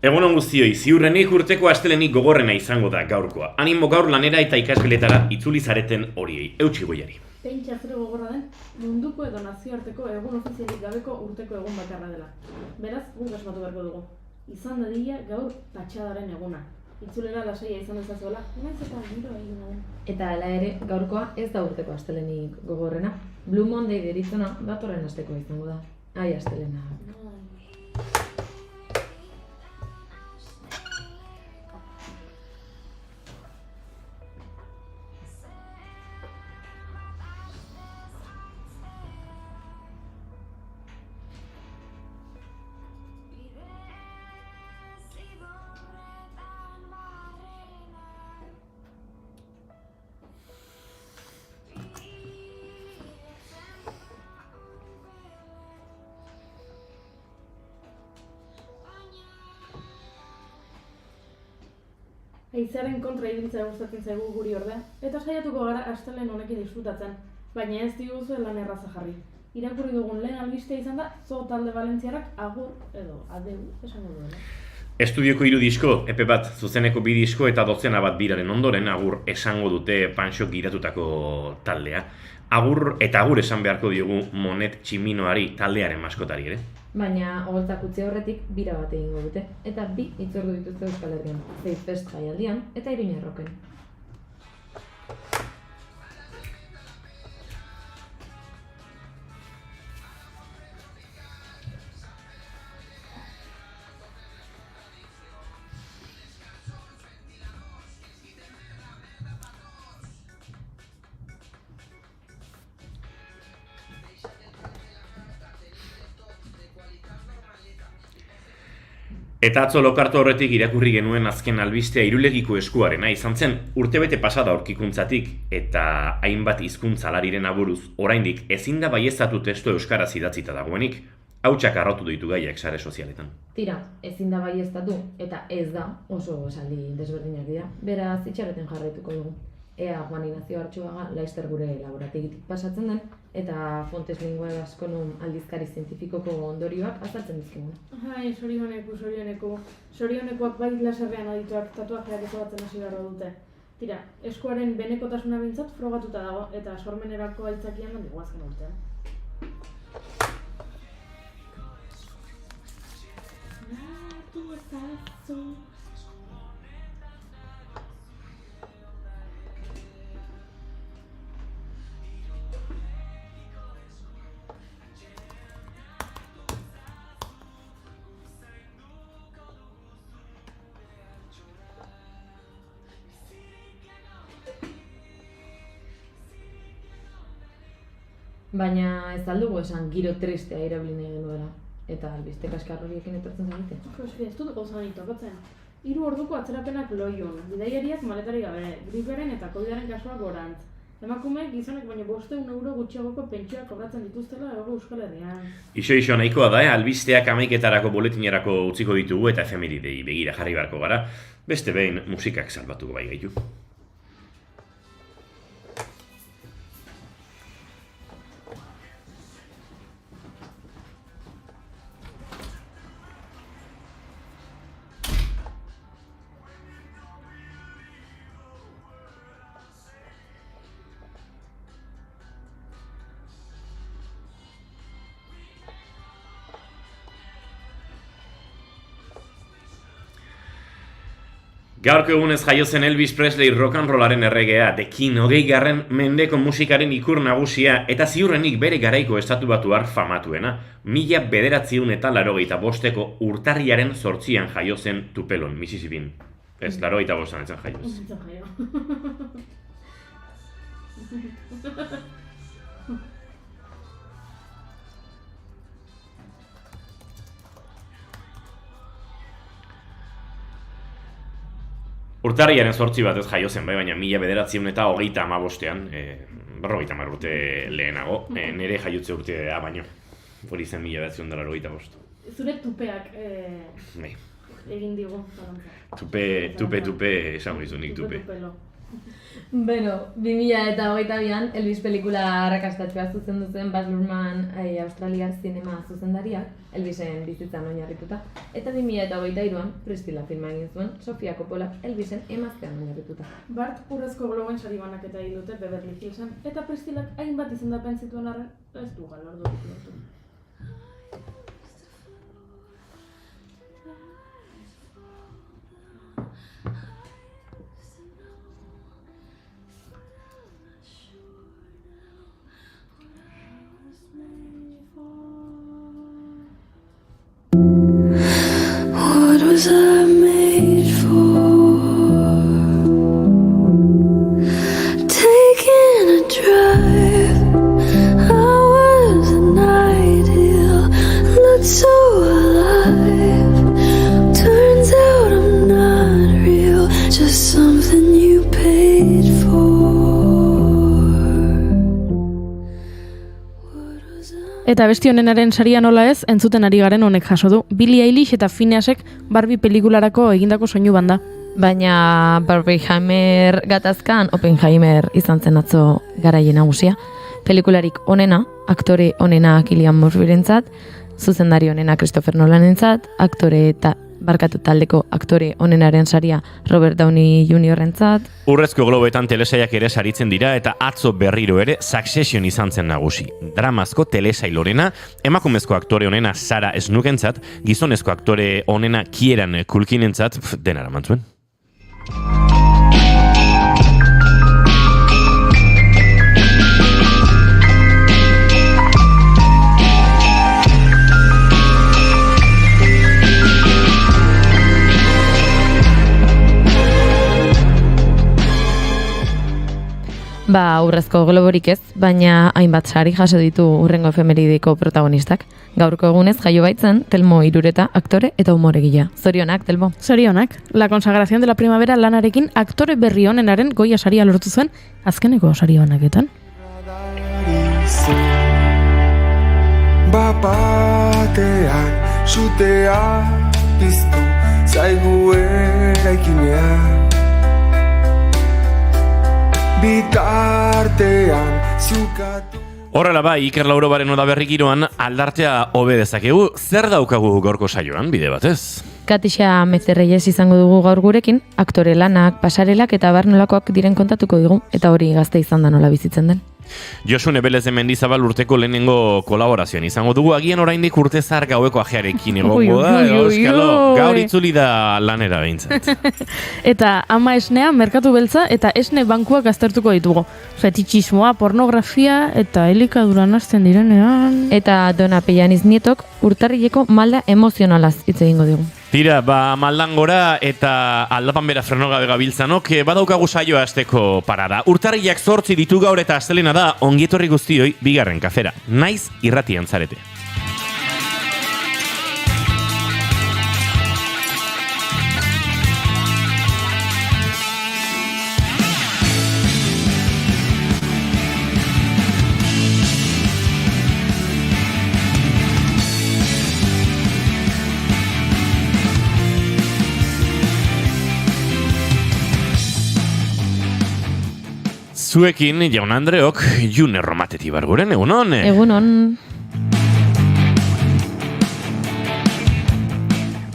Egunon guztioi, ziurrenik urteko astelenik gogorrena izango da gaurkoa. Animo gaur lanera eta ikasgeletara itzuli zareten horiei. Eutsi goiari. Pentsa zure gogorra den, munduko edo nazioarteko egun ofizialik gabeko urteko egun bakarra dela. Beraz, guk asmatu beharko dugu. Izan dadila gaur patxadaren eguna. Itzulera lasaia izan dezazuela, naiz eta giro egin nagun. Eta hala ere, gaurkoa ez da urteko astelenik gogorrena. Blue Monday deritzona datorren asteko izango da. Ai, astelena. Haizearen kontra ibiltzea gustatzen zaigu guri ordea, eta saiatuko gara astelehen honekin disfrutatzen, baina ez diguzu lan erraza jarri. Irakurri dugun lehen albistea izan da, Zoo talde valentziarrak agur edo adeu esango duela. Estudioko 3 disko, epe bat, zuzeneko 2 disko eta dozena bat biraren ondoren agur esango dute Panxok gidatutako taldea. Agur eta agur esan beharko diogu Monet Tximinoari taldearen maskotari ere. Baina, oholtzak utzi horretik bira bat egingo dute, eta 2 hitzordu dituzte Euskal Herrian, Faith Fest jaialdian eta Iruña Rocken. Eta atzo lokartu horretik irakurri genuen azken albistea Irulegiko eskuarena izan zen urtebete pasada aurkikuntzatik eta hainbat hizkuntzalariren aburuz oraindik ezin da baieztatu testu euskaraz idatzita dagoenik, hautsak arrotu ditu gaiak sare sozialetan. Tira, ezin da baieztatu eta ez da oso esaldi desberdinak dira, beraz itxareten jarraituko dugu. Ea Juan Ignacio Artxuaga Laster gure laborategitik pasatzen den, eta Fontes Linguae Baskonum aldizkari zientifikoko ondorioak azaltzen dizkigun. Ai, sorionekoak bai laserrean adituak tatuajeak ezabatzen hasi behar dute. Tira, eskuaren benekotasuna bintzat frogatuta dago, eta sormenerako aitzakian handigo azken urtean. Baina ez aldugu esan giro tristea irabili nahi genuela, eta albiste kaskar horiekin etortzen zarete. Ez dut gauza bani tokatzen. 3 orduko atzerapenak loion, bidaiariak maletari gabe, griperen eta covidaren kasuak gorantz. Emakumeek gizonek baino 500 euro gutxiagoko pentsioak kobratzen dituztela Hego Euskal Herrian. Iso nahikoa da, albisteak 11etarako boletinerako utziko ditugu eta efemeridei begira jarri beharko gara, beste behin musikak salbatuko bai gaitu. Gaurko egunez jaio zen Elvis Presley rock'n'rollaren erregea, The King, 20. mendeko musikaren ikur nagusia eta ziurrenik bere garaiko estatubatuar famatuena. 1985ko urtarriaren 8an jaio zen Tupelon, Mississippin. Ez, 85an etzen jaio. Urtarriaren 8 bat ez jaio zen, baina 1935ean, 50 urte lehenago, nire jaiotze urtea baino. Hori zen 1985. Zure tupeak... Bai. egin digu zalantza. Tupe, esango izunik tupe. Tupelo. Bueno, 2022an Elvis pelikula arrakastatua zuzendu zen Baz Luhrmann australiar zinema zuzendariak, Elvisen bizitzan oinarrituta, eta 2023an Priscilla filma egin zuen Sofia Coppola Elvisen emaztean oinarrituta. Bart Urrezko Globen sari banaketa egin dute Beverly Hillsen, eta Priscillak hainbat izendapen zituen arren, ez du galardorik lortu. What was I made for? Taking a drive, I was an ideal, looked so alive. Turns out I'm not real, just something you paid for. What was I? Eta besti honenaren saria nola ez, entzuten ari garen honek jaso du. Billie Eilish eta Phineasek Barbie pelikularako egindako soinu banda. Baina Barbenheimer gatazkan Oppenheimer izan zen atzo garaile nagusia. Pelikularik onena, aktore onena Cillian Murphyrentzat, zuzendari onena Christopher Nolanentzat, taldeko aktore onenaren saria Robert Downey Jr.rentzat. Urrezko Globetan telesaiak ere saritzen dira eta atzo berriro ere Succession izan zen nagusi. Dramazko telesail onena, emakumezko aktore onena Sarah Snukentzat, gizonezko aktore onena Kieran Culkinentzat, denara mantzuen. Urrezko Globorik ez, baina hainbat sari jaso ditu hurrengo efemerideko protagonistak. Gaurko egunez jaio baitzen Telmo Irureta, aktore eta umoregilea. Zorionak, Telmo. Zorionak, La consagración de la primavera lanarekin aktore berri honenaren Goya saria lortu zuen azkeneko sari banaketan. Bapatean, sutea piztu, zaigu eraikinean. Bitartean, zukatu. Horrela bai, Iker Laurobaren odaberri giroan aldartea hobe dezakegu. Zer daukagu gorko saioan, bide batez? Katixa Mezerreyes izango dugu gaur gurekin, aktore lanak, pasarelak eta barnolakoak diren kontatuko digu, eta hori gazte izan da nola bizitzen den. Josune Belez de Mendizabal urteko lehenengo kolaborazioan izango dugu, agian oraindik urtezar gaueko ajearekin egongo da, euskalo, gaur itzuli da lanera behintzat. Eta ama esnea, merkatu beltza eta esne bankuak aztertuko ditugu. Fetichismoa, pornografia eta elikaduran hasten direnean. Eta Dona Pellaniz Nietok urtarrileko malda emozionalaz hitz egingo digu. Tira, maldan gora eta aldapan bera freno gabe gabiltzanok, badaukagu saioa hasteko parada. Urtarrilak 8 ditu gaur eta astelena da, ongietorri guztioi bigarren kafera. Naiz irratian zarete. Zuekin, jaun Andreok, June Romateti barguren, egunon? Egunon.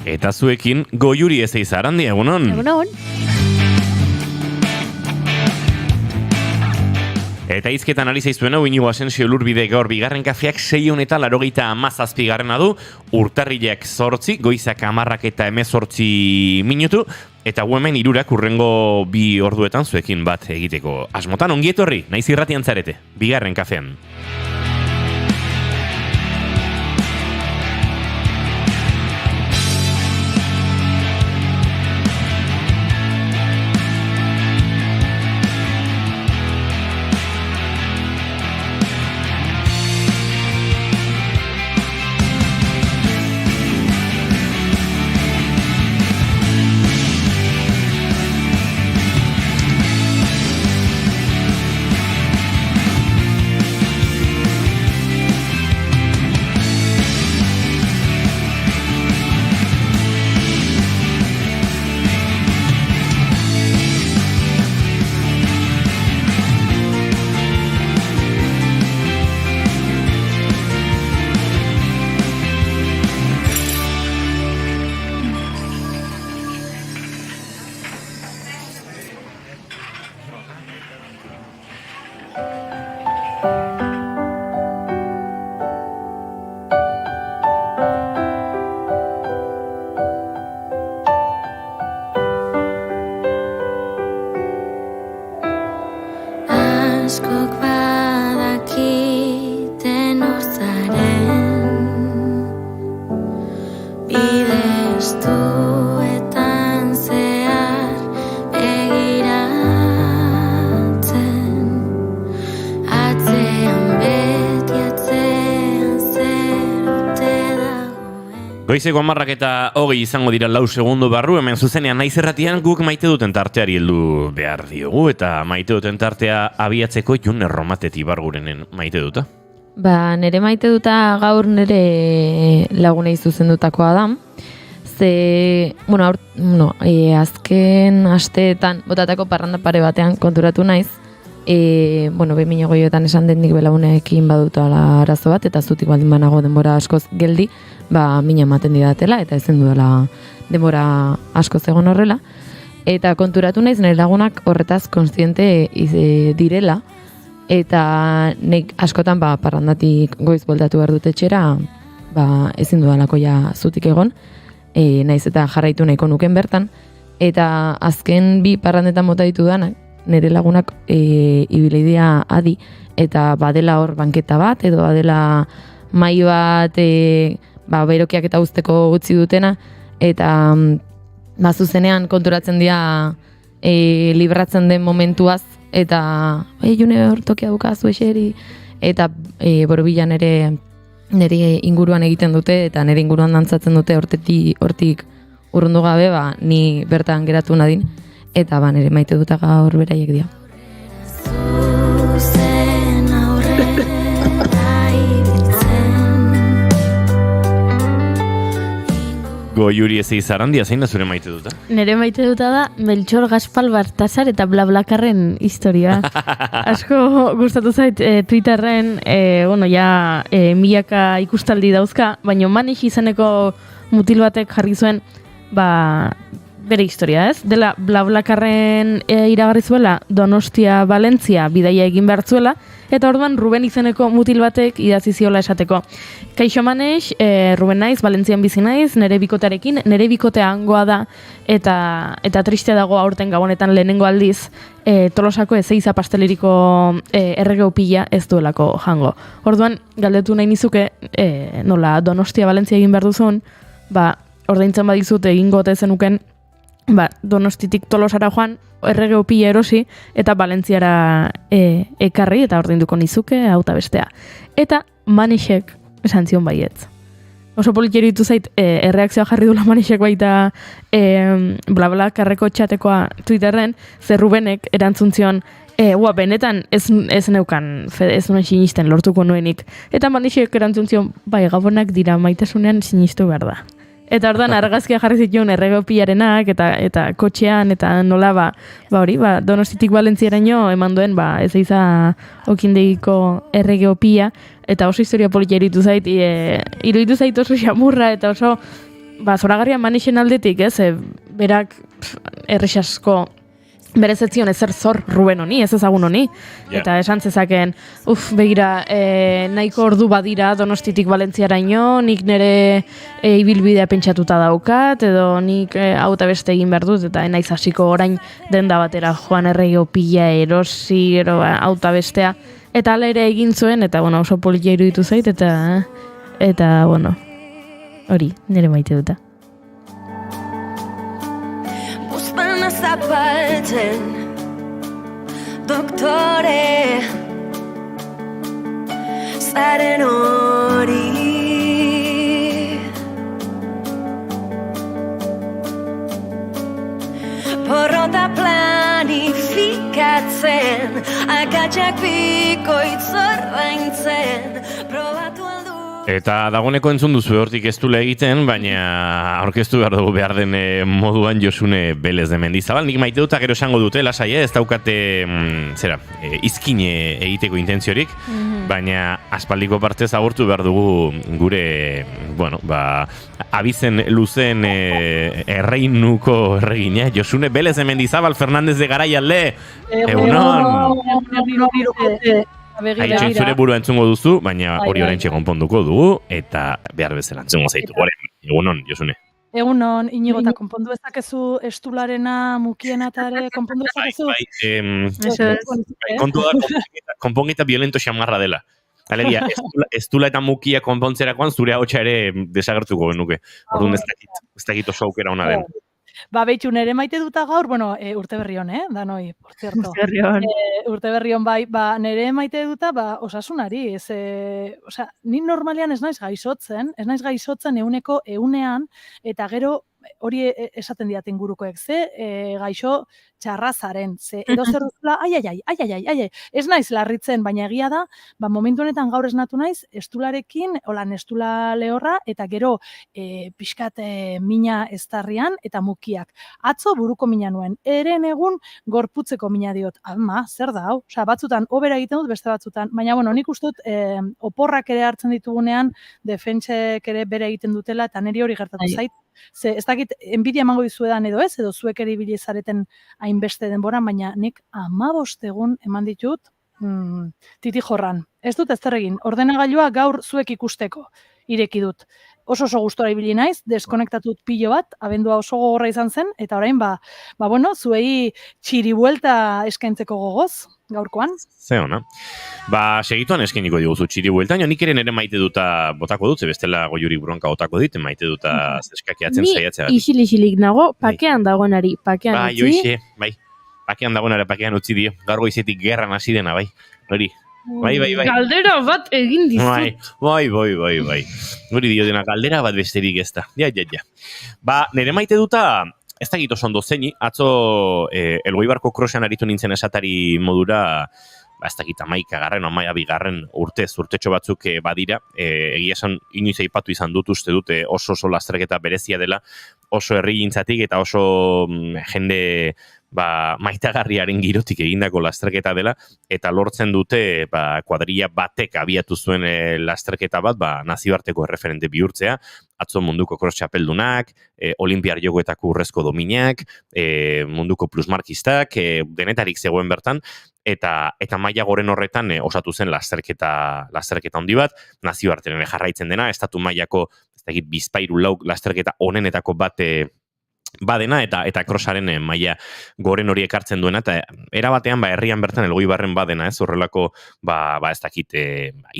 Eta zuekin, Goiuri Ezeiz Arandi, egunon? Egunon. Eta izketan ari zaizuen hau Inigo Asensio Lurbide gaur bigarren kafeak 687 du, urtarrilak 8, goizak 10 eta 18 minutu, eta hemen 3 urrengo 2 orduetan zuekin bat egiteko asmotan. Ongietorri, naiz irratian zarete, bigarren kafean. Goizeko 10:20 izango dira 4 segundu barru, hemen zuzenean naiz erratian guk maite duten tarteari heldu behar diogu, eta maite duten tartea abiatzeko Jun Erromatet Ibargurenen maite duta. Ba, nire maite duta gaur nire lagunei zuzendutakoa da. Ze, azken asteetan botatako parranda pare batean konturatu naiz. Behin goioetan esan den nik belaunekin baduta arazo bat, eta zutik baldin banago denbora askoz geldi, mina ematen didatela, eta ezen dudala denbora askoz egon horrela. Eta konturatu naiz nire lagunak horretaz konstiente direla, eta nik askotan parrandatik goiz bueltatu behar dut etxera, ezin dudalako ja zutik egon, naiz eta jarraitu nahiko nuken bertan, eta azken 2 parrandetan bota ditu danak, nire lagunak ibileidia adi, eta badela hor banketa bat, edo badela mai bat berokiak eta usteko utzi dutena, eta zuzenean konturatzen dira libratzen den momentuaz, eta June hor tokia dukazu eseri, eta borobilan ere nire inguruan egiten dute, eta nire inguruan dantzatzen dute hortik urrundu gabe, ni bertan geratu nadin, eta nire maite duta gaur beraiek dira. Goiuri ezei zarandia, zein da zure maite duta? Nire maite duta da Melchor Gaspar Bartasar eta BlaBlaCarren historia. Asko gustatu zait Twitterren, milaka ikustaldi dauzka, baina Manix izeneko mutil batek jarri zuen, bere historia, ez? Dela BlaBlaCarren iragarri zuela Donostia Valentzia bidaia egin behar zuela, eta orduan Ruben izeneko mutil batek idatzi ziola esateko. Kaixo Maneix, Ruben naiz, Valentzian bizi naiz, nere bikotearekin, nere bikotea hangoa da, eta tristea dago aurten gabonetan lehenengo aldiz, Tolosako Ezeiza pasteleriko erregeu pila ez duelako jango. Orduan, galdetu nahi nizuke, nola Donostia Valentzia egin behar duzun, ordaintzen badizut egingo ote zenuken, Donostitik Tolosara joan, erregeu pila erosi, eta Valentziara ekarri, eta ordainduko nizuke, hauta bestea. Eta Manixek esan zion baietz. Oso politxero ditu zait, erreakzioa jarri dula Manixek baita BlaBlaCarreko txatekoa Twitterren, zer Rubenek erantzun zion, benetan ez neukan, ez nuen sinisten lortuko nuenik. Eta Manixek erantzun zion, gabonak dira maitasunean sinistu behar da. Eta orduan argazkia jarri zituen erregeu pilarenak, eta kotxean, eta nola, Donostitik Valentziaraino eman duen, Ezeiza okindegiko erregeu pila, eta oso historia politia iruditu zait oso xamurra, eta oso, zoragarria Manixen aldetik, ez, berak errexasko berezetzion ezer zor Ruben honi, ez ezagun honi. Yeah. Eta esan zezaken, begira, nahiko ordu badira Donostitik Valentziaraino, nik nire ibilbidea pentsatuta daukat, edo nik auta beste egin behar dut, eta naiz hasiko orain denda batera joan erregio pila erosi, auta bestea. Eta ala ere egin zuen, eta oso politia iruditu zait, eta hori, nire maite duta. Zapaltzen, doktore, zaren hori. Porrota planifikatzen, akatsak bikoitz ordaintzen, probatu aldu. Eta dagoeneko entzun duzu hortik ez dula egiten, baina aurkeztu behar dugu behar den moduan Josune Belez de Mendizabal. Nik maite duta gero esango dute, lasai, ez daukate, izkine egiteko intentziorik, baina aspaldiko partez agurtu behar dugu gure, abizen luzen erreinuko erregina, Josune Belez de Mendizabal, Fernandez de Garaialde, egunon! Haitxoin zure burua entzungo duzu, baina hori oraintxe konponduko dugu, eta behar bezala entzungo zaitu. Egunon, Josune. Egunon, Inigo, eta konpondu ezakezu estularena, mukiena eta ere konpondu ezakezu? Kontu da, konpongita violento xamarra dela. Alegia, estula eta mukia konpontzerakoan zure ahotsa ere desagertuko genuke. Orduan ez dakit oso aukera ona den. Betxu, nere maite duta gaur, bueno, urte berri hon, danoi, por cierto. Urte berri hon bai, nere maite duta, osasunari, osea, ni normalean ez naiz gaixotzen euneko eunean, eta gero, hori esaten diat ingurukoek, gaixo txarrazaren, edo zer duzula, ai, ez naiz larritzen, baina egia da, momentu honetan gaur esnatu naiz, estularekin, holan estula lehorra, eta gero pixkat mina eztarrian, eta mukiak. Atzo buruko mina nuen, eren egun gorputzeko mina diot. Ama, zer da, hau? Osea, batzutan, obera egiten dut, beste batzutan. Baina, bueno, nik uste dut, oporrak ere hartzen ditugunean, defentsek ere bere egiten dutela, eta niri hori gertatu zait. Ze, ez dakit, enbidia emango dizuedan edo ez, edo zuek ere ibili zareten hainbeste denboran, baina nik 15 egun eman ditut, titi jorran. Ez dut ez egin, ordenagailua gaur zuek ikusteko ireki dut. Oso gustora ibili naiz, deskonektatut pilo bat, abendua oso gogorra izan zen, eta orain, bueno, zuei txiribuelta eskaintzeko gogoz, gaurkoan. Ze ona. Segituan eskainiko diguzu txiribuelta, nik ere nere maite duta botako dut, bestela goiuri bronka botako dit, maite duta zeskakiatzen zaiatzea. Ni isil-isilik nago, pakean dagoenari, pakean utzi. Bai, pakean dagoenari, pakean utzi dio. Gaur goizetik gerran hasi dena, bai. Hori. Bai. Galdera bat egin dizut. Bai. Hori dio dena, galdera bat besterik ez da. Ja. Nere maite duta, ez dakit oso ondo zeini, atzo Elgoibarko krosean aritu nintzen esatari modura, ez dakit 11. 12. urtetxo batzuk badira, egia esan inoiz aipatu izan dut uste dute oso lasterketa berezia dela, oso herrigintzatik eta oso jende maitagarriaren girotik egindako lasterketa dela, eta lortzen dute kuadrilla batek abiatu zuen lasterketa bat, nazioarteko erreferente bihurtzea, atzo munduko cross txapeldunak, olimpiar jogoetako urrezko dominak, munduko plusmarkistak, denetarik zegoen bertan, eta maila goren horretan osatu zen lasterketa handi bat, nazioartean jarraitzen dena, estatu mailako, ez dakit, bizpahiru lau lasterketa onenetako bat badena, eta crossaren maila goren hori ekartzen duena, eta erabatean herrian bertan Elgoibarren badena, ez horrelako, ez dakit,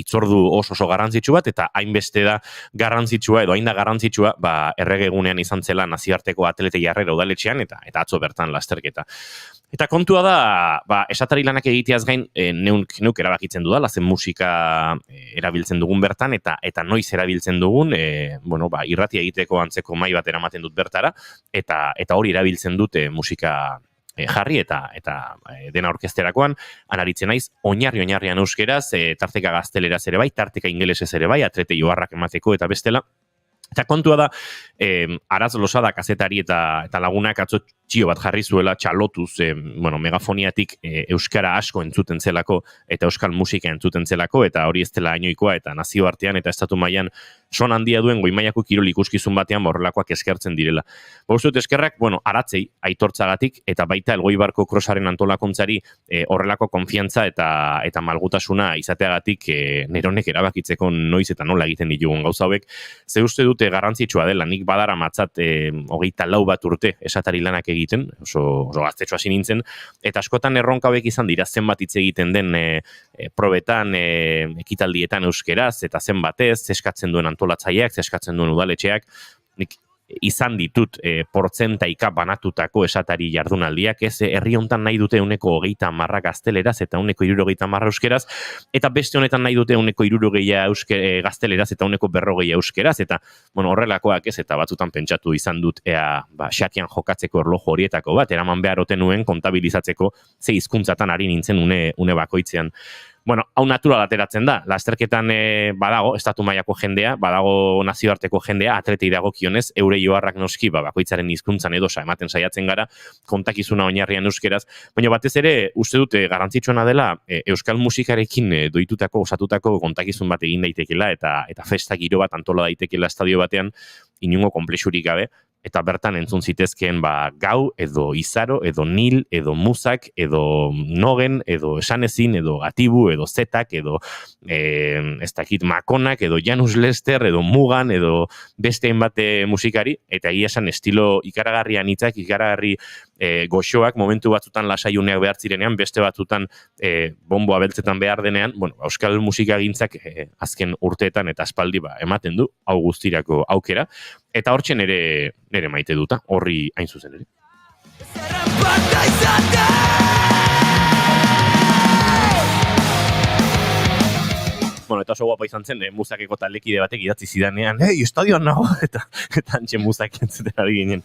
itzordu oso garrantzitsu bat, eta hainbeste da garrantzitsua, edo hain da garrantzitsua, erregegunean izan zela nazioarteko atlete jarrera udaletxean, eta atzo bertan lasterketa. Eta kontua da, esatari lanak egiteaz gain, neuk erabakitzen dudala, zen musika erabiltzen dugun bertan, eta noiz erabiltzen dugun, irratia egiteko antzeko mai bat eramaten dut bertara, eta hori erabiltzen dute musika jarri eta dena orkesterakoan, anaritzen naiz, oinarrian euskeraz, tarteka gazteleraz ere bai, tarteka ingelesez ere bai, atlete joarrak emateko eta bestela. Eta kontua da, Araz Losada kazetari eta lagunak atzo txio bat jarri zuela txalotuz, megafoniatik euskara asko entzuten zelako, eta euskal musika entzuten zelako, eta hori ez dela ainoikoa, eta nazioartean, eta estatu mailan son handia duen goi mailako kirol ikuskizun batean horrelakoak eskertzen direla. Bostut eskerrak, Aratzei aitortzagatik, eta baita Elgoibarko krosaren antolakuntzari horrelako konfiantza eta malgutasuna izateagatik neronek erabakitzeko noiz eta nola egiten ditugun gauza hauek. Ze uste dute garrantzitsua dela, nik badara matzat 24 bat urte esatari lanak egiten, oso gaztetxo hasi nintzen, eta askotan erronka hauek izan dira zenbat hitz egiten den probetan, ekitaldietan euskeraz, eta zenbatez, eskatzen duen antolatzaileak, eskatzen duen udaletxeak, nik izan ditut portzentaika banatutako esatari jardunaldiak, ez herri hontan nahi dute 30% gazteleraz eta 60% euskeraz, eta beste honetan nahi dute 60% gazteleraz eta 40% euskeraz, eta horrelakoak ez, eta batzutan pentsatu izan dut xakean jokatzeko erloju horietako bat, eraman behar oten nuen kontabilizatzeko ze hizkuntzatan ari nintzen une bakoitzean. Hau natural ateratzen da, lasterketan badago, estatu mailako jendea, badago nazioarteko jendea, atletei dagokionez, eure joarrak noski, bakoitzaren hizkuntzan edosa ematen saiatzen gara, kontakizuna oinarrian euskeraz, baina batez ere, uste dute garrantzitsuena dela, euskal musikarekin doitutako, osatutako kontakizun bat egin daitekela, eta festa giro bat antola daitekela estadio batean, inungo konplexurik gabe, eta bertan entzun zitezkeen gau, edo izaro, edo nil, edo musak, edo nogen, edo esanezin, edo gatibu, edo zetak, edo ez dakit makonak, edo Janus Lester, edo mugan, edo besteen bate musikari, eta egia esan estilo ikaragarri anitzak, ikaragarri goxoak momentu batzutan lasaiuneak behar zirenean, beste batzutan bomboa beltzetan behar denean, euskal musikagintzak azken urteetan eta aspaldi ematen du, hau guztirako aukera, eta hortxe nere maite duta, horri hain zuzen ere. Eta oso guapa izan zen, muzakeko talekide batek idatzi zidanean, estadioan nago, eta antxe muzak entzuten ari ginen.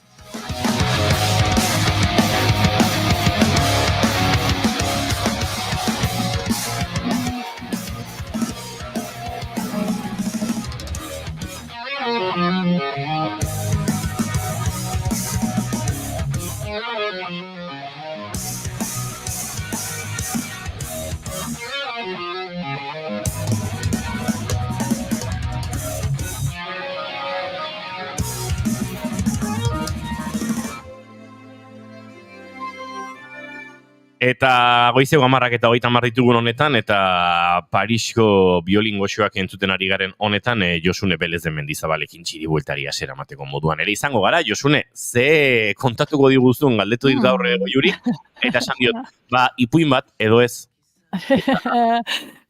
Eta goizeko 10:30 ditugun honetan, eta Parisko biolin goxoak entzuten ari garen honetan, Josune Belezen Mendizabalekin txiri bueltari asera mateko moduan ere izango gara. Josune, ze kontatuko diguzun galdetu ditut aurre Juri, eta esan diot, ipuin bat edo ez.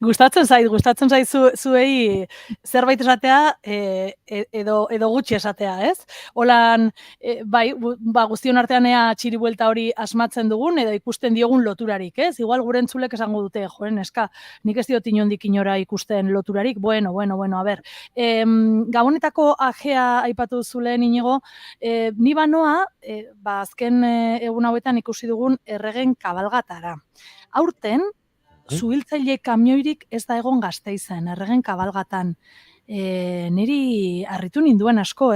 Gustatzen zait zuei zerbait esatea edo gutxi esatea, ez? Holan, guztion artean ea txiri buelta hori asmatzen dugun edo ikusten diogun loturarik, ez? Igual gure entzulek esango dute, joen, eska, nik ez diot inondik inora ikusten loturarik, bueno, a ber. Gabonetako ajea aipatu zuleen Inigo, ni banoa, azken egun hauetan ikusi dugun erregen kabalgatara. Aurten, zuhiltzaile kamioirik ez da egon Gasteizen, erregen kabalgatan. Niri harritu ninduen asko,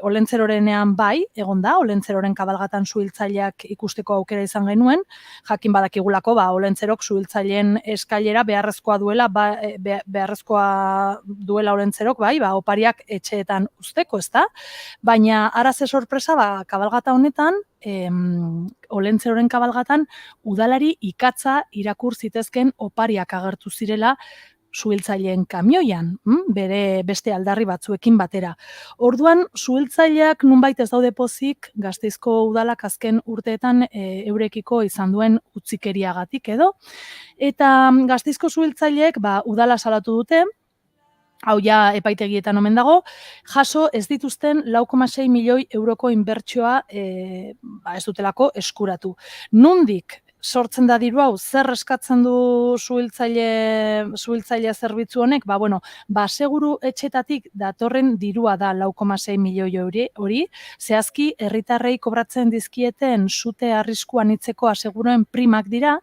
Olentzerorenean egon da, Olentzeroren kabalgatan zuhiltzaileak ikusteko aukera izan genuen, jakin badakigulako, Olentzerok zuhiltzaileen eskailera beharrezkoa duela Olentzerok, opariak etxeetan uzteko, ez da? Baina, araze sorpresa, kabalgata honetan, Olentzeroren kabalgatan, udalari ikatza irakur zitezken opariak agertu zirela zuhiltzaileen kamioian, bere beste aldarri batzuekin batera. Orduan, zuhiltzaileak nunbait ez daude pozik, Gasteizko udalak azken urteetan eurekiko izan duen utzikeriagatik edo, eta Gasteizko zuhiltzaileek udala salatu dute, hau ja epaitegietan omen dago, jaso ez dituzten 4,6 milioi euroko inbertsioa ez dutelako eskuratu. Nundik sortzen da diru hau, zer eskatzen du zuhiltzaile zerbitzu honek? Seguru etxetatik datorren dirua da 4,6 milioi hori, zehazki herritarrei kobratzen dizkieten sute arriskuan itzeko aseguruen primak dira,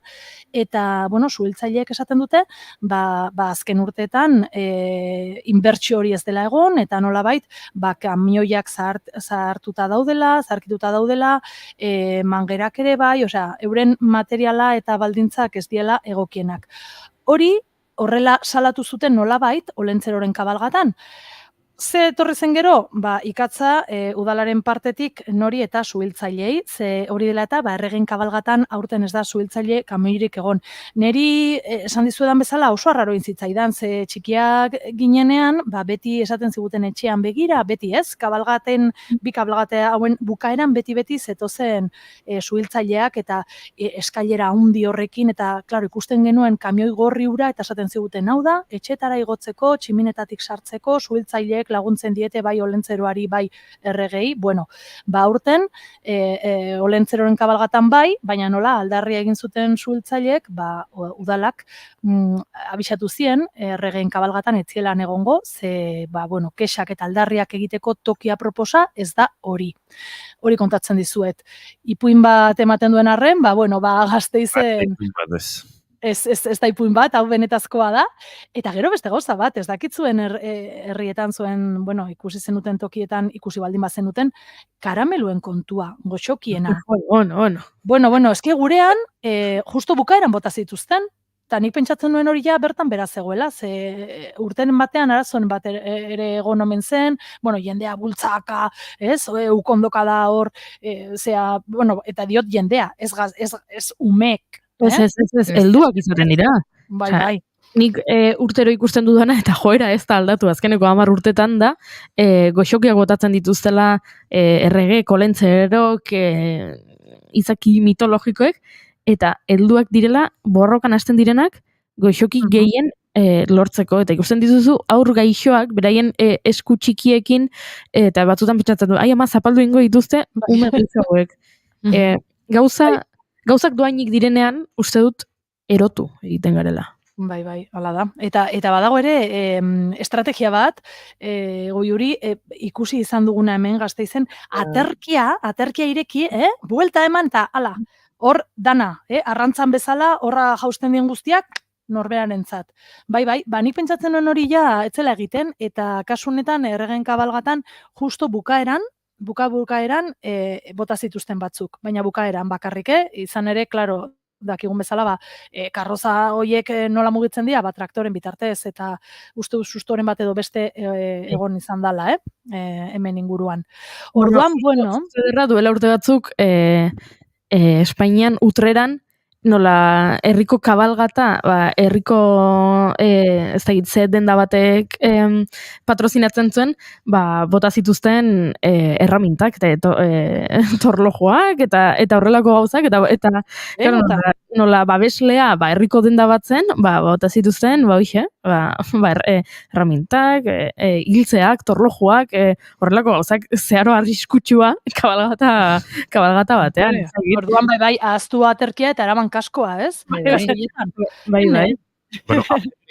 eta, zuhiltzaileek esaten dute, azken urteetan inbertsio hori ez dela egon, eta nolabait, kamioiak zaharkituta daudela, mangerak ere euren materiala eta baldintzak ez diela egokienak. Horrela salatu zuten nolabait Olentzeroren kabalgatan. Ze etorri zen gero? Ikatza udalaren partetik nori eta zuhiltzailei, ze hori dela eta erregen kabalgatan aurten ez da zuhiltzaile kamioirik egon. Neri esan dizuedan bezala oso arraroin zitzaidan, ze txikiak ginenean, beti esaten ziguten etxean begira, beti ez, bi kabalgate hauen bukaeran beti zetozen zuhiltzaileak eta eskailera handi horrekin, eta klaro, ikusten genuen kamioi gorri ura, eta esaten ziguten hau da, etxetara igotzeko, tximinetatik sartzeko, zuhiltzaileek laguntzen diete bai Olentzeroari, bai erregei. Aurten, Olentzeroren kabalgatan baina nola aldarria egin zuten zuhiltzaileek, udalak abisatu zien, erregeen kabalgatan etzielan egongo, ze, kexak eta aldarriak egiteko tokia proposa ez da hori. Hori kontatzen dizuet. Ipuin bat ematen duen arren, Gasteizen... Ez da ipuin bat, hau benetazkoa da, eta gero beste gauza bat, ez dakitzuen herrietan zuen, ikusi zenuten tokietan, ikusi baldin bazenuten, karameluen kontua, goxokiena. Eske gurean, justo bukaeran bota zituzten, eta nik pentsatzen nuen hori ja bertan beraz zegoela, ze urten batean arazoen bat ere egon omen zen, jendea bultzaka, ukondoka da hor, eta diot jendea, ez umek. Ez, helduak izaten dira. Bai. nik urtero ikusten dudana eta joera ez da aldatu, azkeneko 10 urtetan da, goxokiak botatzen dituztela errege, kolentzerok, izaki mitologikoek, eta helduak direla, borrokan hasten direnak, goxoki gehien lortzeko, eta ikusten dituzu aur gaixoak, beraien esku txikiekin, eta batzutan pentsatzen du, ama zapaldu ingo dituzte, ume gaitzauek. Gauzak doainik direnean, uste dut, erotu egiten garela. Bai, hala da. Eta badago ere, estrategia bat, Goiuri, ikusi izan duguna hemen Gasteizen, aterkia ireki, buelta eman, eta hala, hor dana, arrantzan bezala, horra jausten dien guztiak, norberarentzat. Bai, nik pentsatzen nuen hori ja etzela egiten, eta kasu honetan erregen kabalgatan justo bukaeran bota zituzten batzuk, baina bukaeran bakarrik, izan ere, klaro, dakigun bezala, karroza hoiek nola mugitzen dira, traktoren bitartez, eta uste sustoren bat edo beste egon izan dela, hemen inguruan. Orduan, bueno... Zerra duela urte batzuk, Espainian utreran, nola herriko kabalgata, herriko ez da hitze denda batek patrozinatzen zuen, bota zituzten erramintak, torlojoak, eta horrelako gauzak, eta nola babeslea herriko denda batzen, bota zituzten, erramintak, hiltzeak, torlojoak, horrelako gauzak zeharo arriskutsua kabalgata batean. Orduan, bai, ahaztu aterkia eta eraman kaskoa, ez? Bai. Bueno,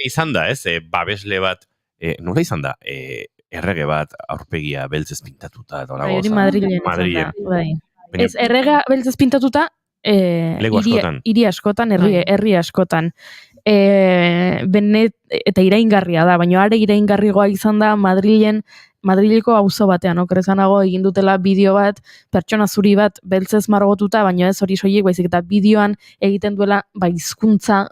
izan da, ez? Babesle bat, nola izan da? Errege bat aurpegia beltzez pintatuta. Hori Madrilen. Ez, errega beltzez pintatuta, hiri askotan, herri askotan. Eta iraingarria da, baina are iraingarrigoa izan da Madrileko auzo batean, okerrezanago egin dutela bideo bat, pertsona zuri bat beltzez margotuta, baina ez hori soilik, baizik eta bideoan egiten duela hizkuntza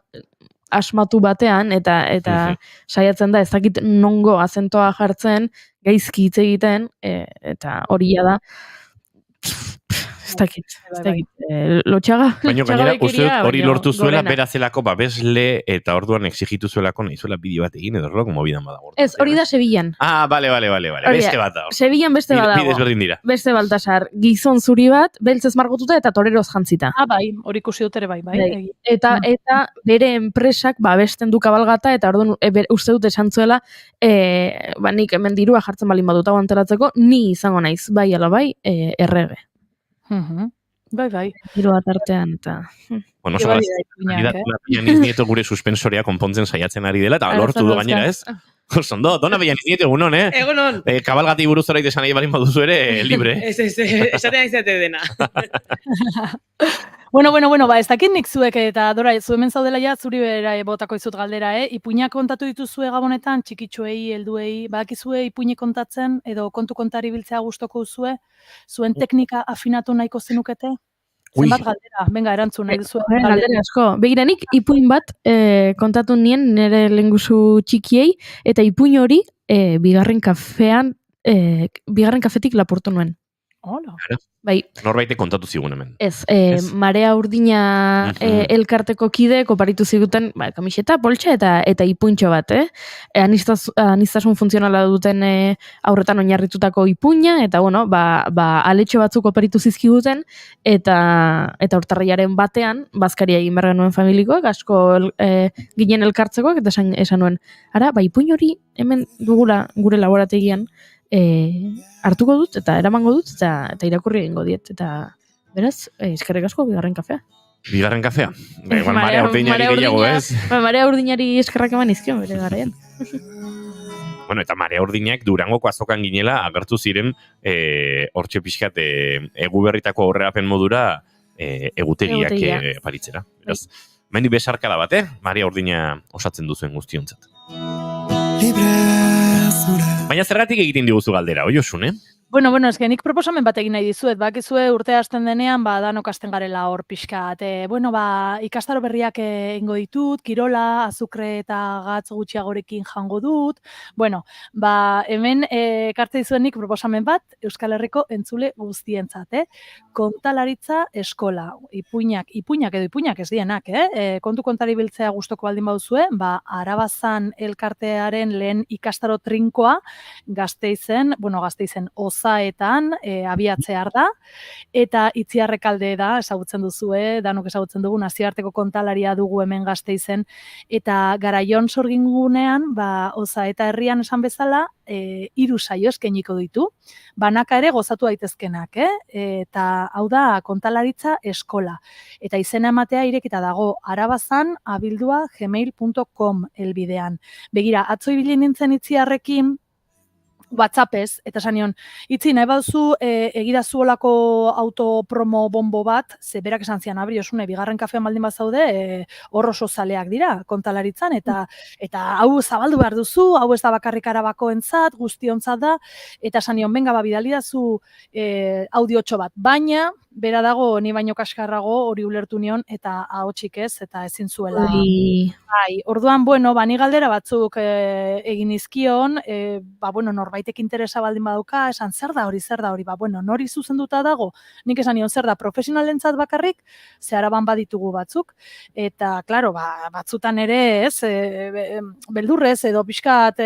asmatu batean, eta saiatzen da, ez dakit nongo azentoa jartzen, gaizki hitz egiten, eta hori da, ez dakit, lotxaga. Baina gainera, uste dut hori lortu zuela, berazelako babesle, eta orduan exigitu zuelako, nahi zuela bideo bat egin, edo horrelako mobidan badago. Ez, hori da Sevillan. Bale, beste bat da. Sevillan beste bat dago. Bidez berdin dira. Beste Baltasar, gizon zuri bat, beltzez margotuta eta toreroz jantzita. Bai, hori ikusi dut ere bai. Eta bere enpresak babesten du kabalgata, eta orduan uste dut esan zuela, nik hemen dirua jartzen balin baduta antolatzeko, ni izango naiz, bai ala bai, errege. Bai. Giro bat artean, eta... Bueno, Pianiz Nieto gure suspensorea konpontzen saiatzen ari dela, eta lortu du gainera, ez? Zondo, dona Pianiz Nieto egunon, Egunon. Kabalgati buruz zorait esan nahi balin baduzu ere, libre. Esaten izate dena. Bueno, ez dakit nik zuek, eta Dora, zu hemen zaudela ja, zuri bera botako izut galdera, ipuinak kontatu dituzue gabonetan, txikitxoei, helduei, badakizue ipuinik kontatzen, edo kontari biltzea gustoko duzue, zuen teknika afinatu nahiko zenukete? Zenbat galdera, venga, erantzun nahi duzu. Galdera asko. Begiranik, ipuin bat kontatu nien nire lenguzu txikiei, eta ipuin hori bigarren kafetik lapurtu nuen. Hola. Bai. Norbaitek kontatu zigun hemen. Ez, Marea Urdina elkarteko kide koparitu ziguten kamiseta, poltsa eta ipuintxo bat, Aniztasun funtzionala duten aurretan oinarritutako ipuina, eta aletxo batzuk koparitu zizkiguten, eta urtarriaren batean, bazkaria egin behar genuen familikoak, asko ginen elkartzekoak, eta esan nuen, ipuin hori hemen dugula gure laborategian, hartuko dut eta eramango dut eta irakurri egingo diet eta beraz, eskerrik asko bigarren kafea. Bigarren kafea? Marea Urdinari gehiago, ez? Marea Urdinari eskerrak eman izkion, bere garaian. Bueno, eta Marea Urdinak Durangoko azokan ginela agertu ziren hortxe pixkat eguberritako aurrerapen modura egutegiak paritzera. Mendi besarkada bat, Marea Urdina osatzen duzuen guztiontzat. Baina zergatik egiten diguzu galdera, Oiosun, Bueno, eske nik proposamen bat egin nahi dizuet, bakizue urtea hasten denean, danok hasten garela hor pixkat. Ikastaro berriak egingo ditut, kirola, azukre eta gatz gutxiagorekin jango dut. Hemen ekartze dizuet nik proposamen bat Euskal Herriko entzule guztientzat, kontalaritza eskola, ipuinak edo ipuinak ez dienak, kontu kontari biltzea gustoko baldin baduzue, Arabazan elkartearen lehen ikastaro trinkoa Gasteizen Ozaetan abiatzear da, eta Itziarrekalde da, ezagutzen duzue, danok ezagutzen dugu, nazioarteko kontalaria dugu hemen Gasteizen, eta Garaion sorgingunean, Ozaeta herrian esan bezala, 3 saio eskainiko ditu, banaka ere gozatu daitezkenak, eta hau da kontalaritza eskola, eta izena ematea irekita dago Arabazan abildua@gmail.com helbidean. Begira, atzo ibili nintzen Itziarrekin, WhatsAppez, eta sanion, Itzi, nahi baduzu egidazuolako autopromo bombo bat, ze berak esan zian, abri osune, bigarren kafean baldin bat zaude, hor oso zaleak dira, kontalaritzan, eta hau zabaldu behar duzu, hau ez da bakarrik Arabakoentzat, guztiontzat da, eta sanion, benga, bidali dazu audiotxo bat, baina, bera dago, ni baino kaskarrago, hori ulertu nion, eta ahotsik ez, eta ezin zuela. Orduan, ni galdera batzuk egin izkion, norbaitek interesa baldin badauka, esan zer da hori, nori zuzenduta dago, nik esan nion zer da profesionalentzat bakarrik, ze Araban baditugu batzuk, eta, klaro, batzutan ere, ez, beldurrez, edo pixkat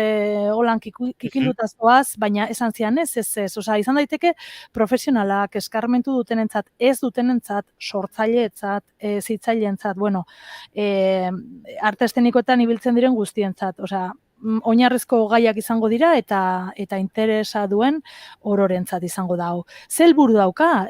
holan kikildutazkoaz, baina esan zian ez, oza, izan daiteke profesionalak, eskarmentu dutenentzat, ez dutenentzat, sortzaileetzat, zitzaileentzat, arte estenikoetan ibiltzen diren guztientzat, osea, oinarrizko gaiak izango dira eta interesa duen ororentzat izango da hau. Ze helburu dauka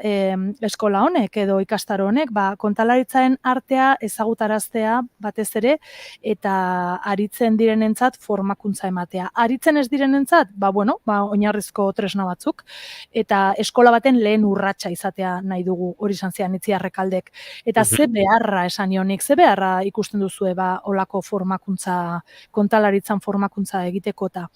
eskola honek edo ikastaro honek, kontalaritzaren artea ezagutaraztea batez ere eta aritzen direnentzat formakuntza ematea. Aritzen ez direnentzat, oinarrizko tresna batzuk eta eskola baten lehen urratsa izatea nahi dugu, hori izan zian Itziarrekaldek. Eta ze beharra esan nionik, ze beharra ikusten duzue olako formakuntza, kontalaritzan formakuntza egitekota.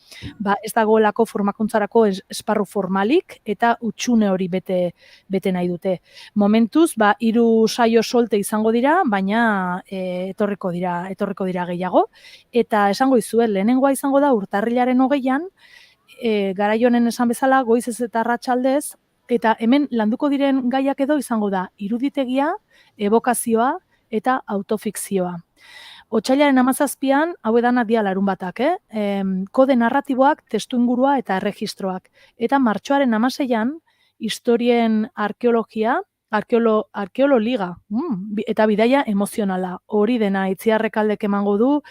Ez dagoelako formakuntzarako esparru formalik eta utxune hori bete nahi dute. Momentuz, 3 saio solte izango dira, baina etorriko dira gehiago. Eta esango dizuet, lehenengoa izango da urtarrilaren 20an, Garaionen esan bezala, goizez eta arratsaldez, eta hemen landuko diren gaiak edo izango da iruditegia, ebokazioa eta autofikzioa. Otsailaren 17an, hau edana dia larunbatak, kode narratiboak, testuingurua eta erregistroak. Eta martxoaren 16an, historien arkeologia, arkeololiga, eta bidaia emozionala. Hori dena Itziarrekaldek emango du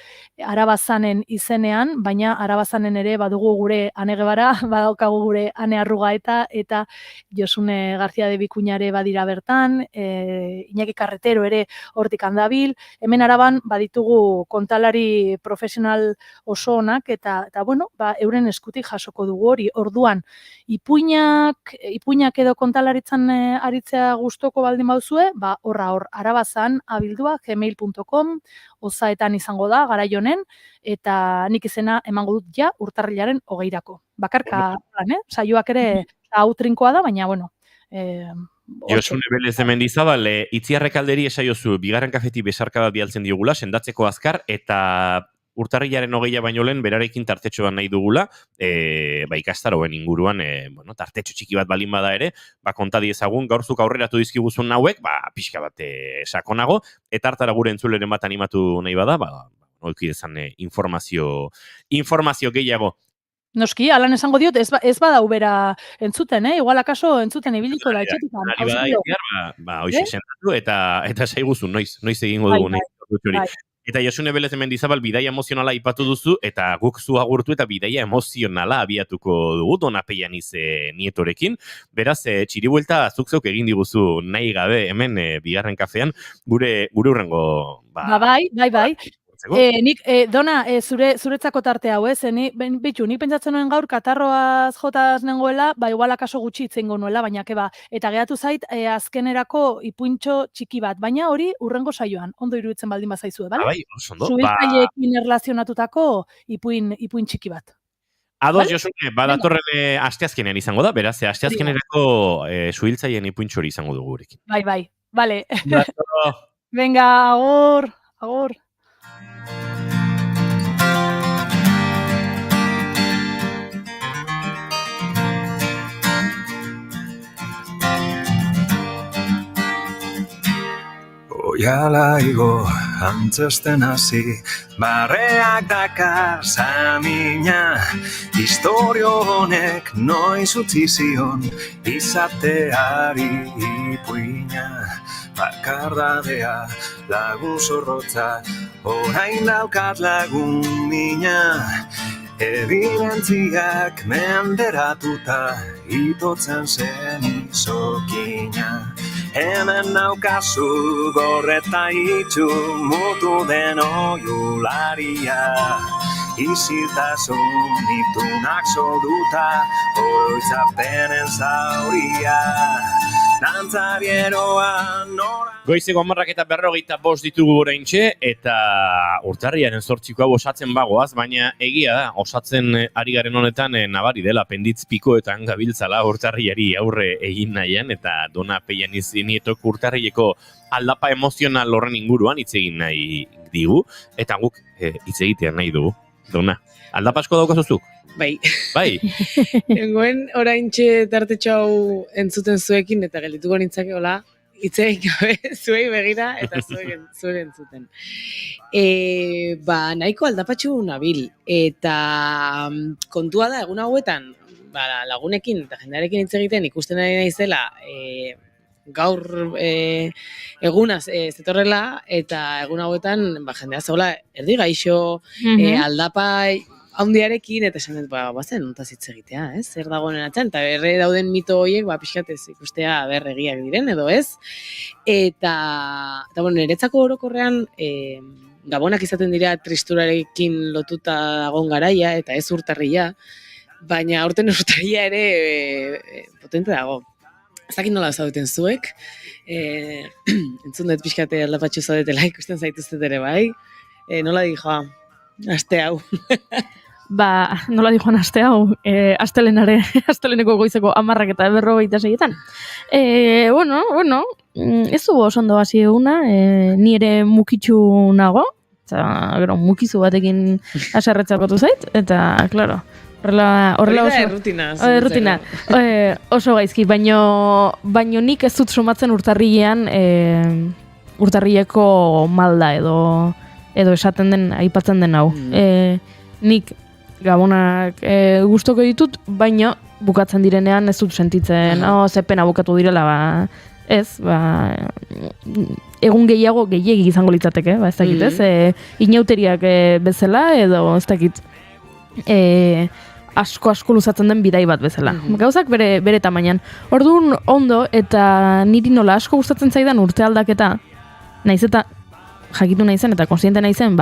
Arabazanen izenean, baina Arabazanen ere badugu gure Ane Gebara, badaukagu gure Ane Arrugaeta, eta Josune García de Bikuñare badira bertan, Iñaki Carretero ere hortik handabil, hemen Araban baditugu kontalari profesional oso onak, eta euren eskutik jasoko dugu hori. Orduan, ipuinak edo kontalaritzan aritzea gustoko baldin bauzue, hor, Arabazan abildua@gmail.com, Ozaetan izango da, Garaionen, eta nik izena emango dut urtarrilaren 20irako. Bakarka, saioak ere hau trinkoa da, baina, Josune Belez de Mendizabal, Itziarrekalderi esaiozu, bigarren kafetik besarka bat bialtzen diogula, sendatzeko azkar, eta urtarrilaren 20a baino lehen berarekin tartetxo bat nahi dugula, ikastaroen inguruan, tartetxo txiki bat balin bada ere, konta diezagun, gaurzuk aurreratu dizkiguzun nauek, pixka bat sakonago, eta hartara gure entzuleren bat animatu nahi bada, olki dezan informazio gehiago. Noski, alan esango diot, ez badau bera entzuten, igual akaso entzuten ibiliko da etxetikan. Ari bada, hoxe sentatu, eta saiguzun, noiz egingo dugu, Eta Josune Belez de Mendizabal bidaia emozionala ipatu duzu, eta guk zu agurtu eta bidaia emozionala abiatuko dugu Donapeian nietorekin. Beraz, txiribuelta zuk egin diguzu nahi gabe hemen bigarren kafean, gure urrengo... Bai. Nik, Dona, zuretzako tarte hau, nik pentsatzen nuen gaur katarroaz jotaz nengoela, igual akaso gutxi itzengo nuela, baina eta gehatu zait azkenerako ipuintxo txiki bat, baina hori urrengo saioan, ondo iruditzen baldin bazaizue, bale? Bai, oso ondo. Zubiltzaileekin erlazionatutako ipuin txiki bat. Ados, Josune, badatorren asteazkenean izango da, beraz, asteazkenerako suhiltzaien ipuntxo hori izango dugu gurekin. Bai, vale. Venga, agur. Oiala igo antzesten hasi, barreak dakar samina, historio honek noiz utzi zion, izateari ipuina, bakardadea lagun zorrotza, orain daukat lagun mina, evidentziak menderatuta, itotzen zen izokina. Hemen naukazu gorreta itxu mutu den oiularia, iziltasun itunak solduta, oroitzapenen zauria, dantzarieroa nora. Goizeko 10:45 ditugu oraintxe, eta urtarriaren 8 hau osatzen bagoaz, baina egia da, osatzen ari garen honetan nabari dela penditz pikoetan gabiltzala urtarriari aurre egin nahian, eta Dona Peian Nietok urtarrileko aldapa emozional horren inguruan hitz egin nahi digu, eta guk hitz egitean nahi dugu. Dona, aldapa asko daukazuzuk? Bai. Nengoen oraintxe tartetxo hau entzuten zuekin, eta geldituko nintzake hola, hitzeik gabe zuei begira eta zuen entzuten. Nahiko aldapatxu nabil, eta kontua da egun hauetan, lagunekin eta jendearekin hitz egiten ikusten ari naizela, gaur egunaz zetorrela, eta egun hauetan jendea zegoela erdi gaixo, aldapa handiarekin, eta esan dut, bazen, ontaz hitz egitea, ez? Zer dagoen atzen, eta berre dauden mito horiek, pixkatez ikustea berregiak diren, edo ez? Eta niretzako orokorrean, gabonak izaten dira tristurarekin lotuta dagoen garaia, eta ez urtarria, baina aurten urtarria ere potente dago. Ez dakit nola zaudeten zuek, entzun dut pixkate aldapatxo zaudetela ikusten zaituztet ere, bai? Nola di joa, aste hau. Nola di joan aste hau, asteleneko goizeko 10:46. Ez dugu oso ondo hasi eguna, ni ere mukitxu nago, eta mukizu batekin aserretzakatu zait, eta, klaro, horrela oso... Errutina. Oso gaizki, baino nik ez dut sumatzen urtarrilean urtarrileko malda edo esaten den, aipatzen den hau. Nik gabonak gustoko ditut, baino bukatzen direnean ez dut sentitzen, ze pena bukatu direla, egun gehiegi izango litzateke, ez dakit, ez? Inauteriak bezala, edo ez dakit, asko luzatzen den bidai bat bezala. Gauzak bere tamainan. Orduan ondo, eta niri nola asko gustatzen zaidan urte aldaketa, naiz eta jakitu naizen eta konsiente naizen,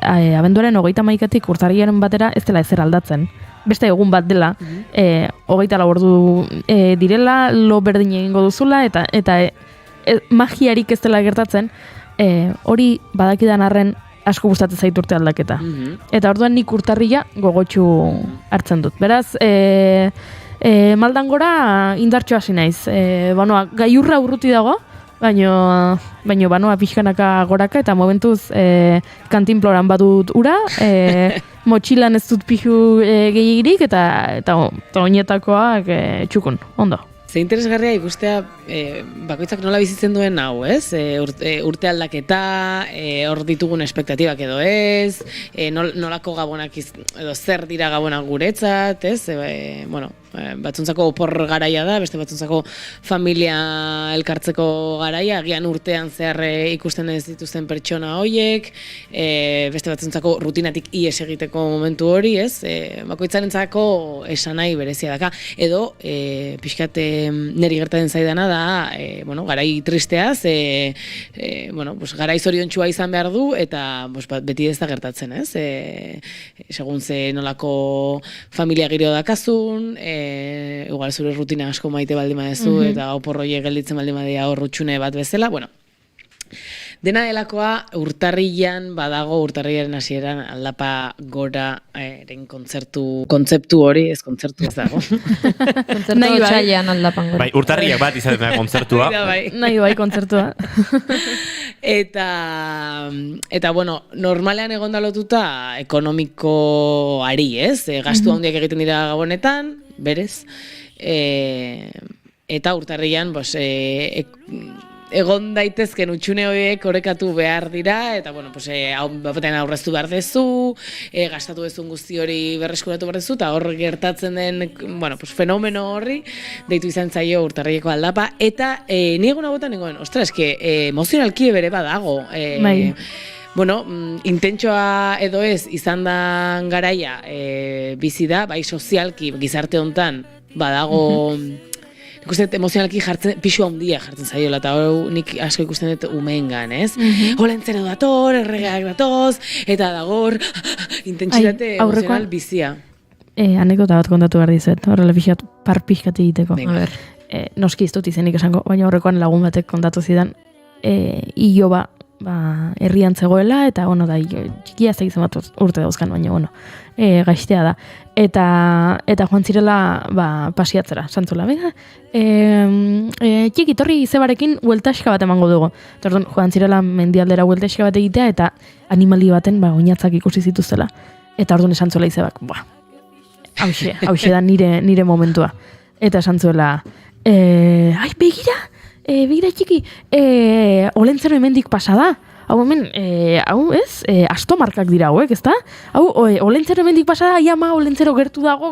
abenduaren 31-tik urtarrilaren batera ez dela ezer aldatzen. Beste egun bat dela, 24 ordu direla, lo berdin egingo duzula, eta magiarik ez dela gertatzen, hori badakidan arren asko gustatzen zait urte aldaketa. Eta orduan nik urtarrila gogotsu hartzen dut. Beraz, maldan gora indartxo hasi naiz. Gaiurra urruti dago, baino banoa pixkanaka goraka, eta momentuz kantinploran badut ura, motxilan ez dut pixu gehiagirik, eta oinetakoak txukun, ondo. Ze interesgarria ikustea bakoitzak nola bizitzen duen hau, ez? Urte aldaketa, hor ditugun espektatibak edo ez, nolako gabonak edo zer dira gabonak guretzat, ez? Batzuntzako opor garaia da, beste batzuntzako familia elkartzeko garaia, agian urtean zehar ikusten ez dituzten pertsona horiek, beste batzuntzako rutinatik ies egiteko momentu hori, ez? Bakoitzarentzako esanai berezia daka, edo pixkate neri gertatzen zaidana da, garai tristeaz, garai zoriontsua izan behar du, eta beti ez da gertatzen, ez? Segun ze nolako familia giro dakazun, igual zure rutina asko maite baldin badezu, eta oporroiek gelditzen baldin badea hor rutxune bat bezala, Dena delakoa urtarrilan badago, urtarrilaren hasieran aldapa gora kontzeptu hori, ez kontzertu ez dago. Kontzertu Nahi bai. otsailean aldapan gora. Bai, urtarriak bat izaten da kontzertua. Nahi bai kontzertua. Eta bueno, normalean egonda lotuta ekonomikoari, ez? Gastu handiak egiten dira gabonetan, berez. Eta urtarrian, egon daitezken utxune horiek orekatu behar dira, eta bueno, batean aurreztu behar dezu, gastatu dezun guzti hori berreskuratu behar dezu, eta hor gertatzen den, fenomeno horri, deitu izan zaio urtarrieko aldapa, eta ni egun agotan nengoen, ostras, emozionalki bere badago. Bai. Bueno, intentsoa edo ez izan da garaia bizi da, bai sozialki gizarte hontan badago ikusten emozionalki pisu handia jartzen zaiola, eta nik asko ikusten dut umeengan, ez? Olentzero dator, erregeak datoz, eta dagor intentsitate emozional bizia. Anekdota bat kontatu behar dizuet, horrela pixkat egiteko. Venga. Noski ez dut izenik esango, baina horrekoan lagun batek kontatu zidan, iloba herrian zegoela, eta txikia ez egiten bat urte dauzkan, baina gaiztea da. Eta joan zirela pasiatzera, santzula, bega, txiki, torri zebarekin hueltaxka bat emango dugu. Eta joan zirela mendialdera hueltaxka bat egitea, eta animali baten oinatzak ikusi zituztela. Eta orduan esan zuela izebak, hauxe da nire momentua. Eta esan zuela, begira txiki, olentzero hemendik pasa da. Hau hemen, astomarkak dira hauek, ezta? Hau, olentzero hemendik pasa da, aiama, olentzero gertu dago,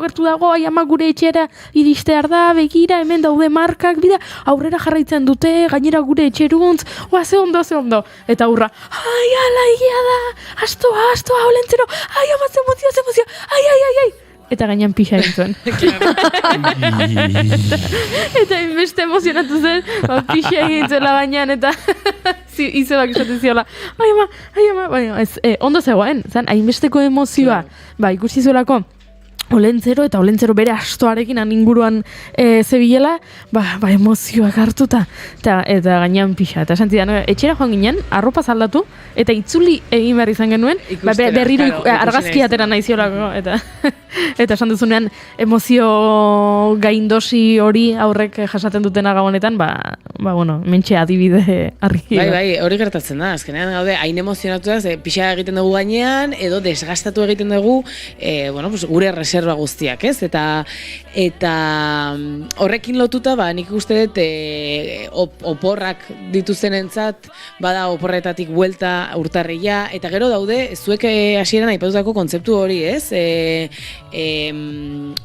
aiama gure etxera iristear da, begira, hemen daude markak, bida, aurrera jarraitzen dute, gainera gure etxeruntz, ze ondo. Eta hurra, ala, egia da, astoa, olentzero, aiama, ze emozio, ai. Eta gainean pixa egin zuen. Eta inbeste emozionatu zen, pixa egin zuela gainean, eta izebak esaten ziola, aiama, ondo zegoen, zan, hainbesteko emozioa, ikusi zuelako, olentzero bere astoarekin inguruan zebilela, emozioak hartuta, eta gainean pixa, eta esan zidan, etxera joan ginen, arropa zaldatu, eta itzuli egin behar izan genuen, berriro argazki atera nahi ziolako, eta esan duzunean, emozio gaindosi hori aurrek jasaten dutena gabonetan, mentxe adibide argi. Bai, hori gertatzen da, azkenean gaude, hain emozionatuaz, pixa egiten dugu gainean, edo desgastatu egiten dugu, gure reserva guztiak, ez? Eta horrekin lotuta, nik uste dut oporrak dituzenentzat, bada oporretatik buelta urtarria, eta gero daude, zuek hasieran aipatutako kontzeptu hori, ez?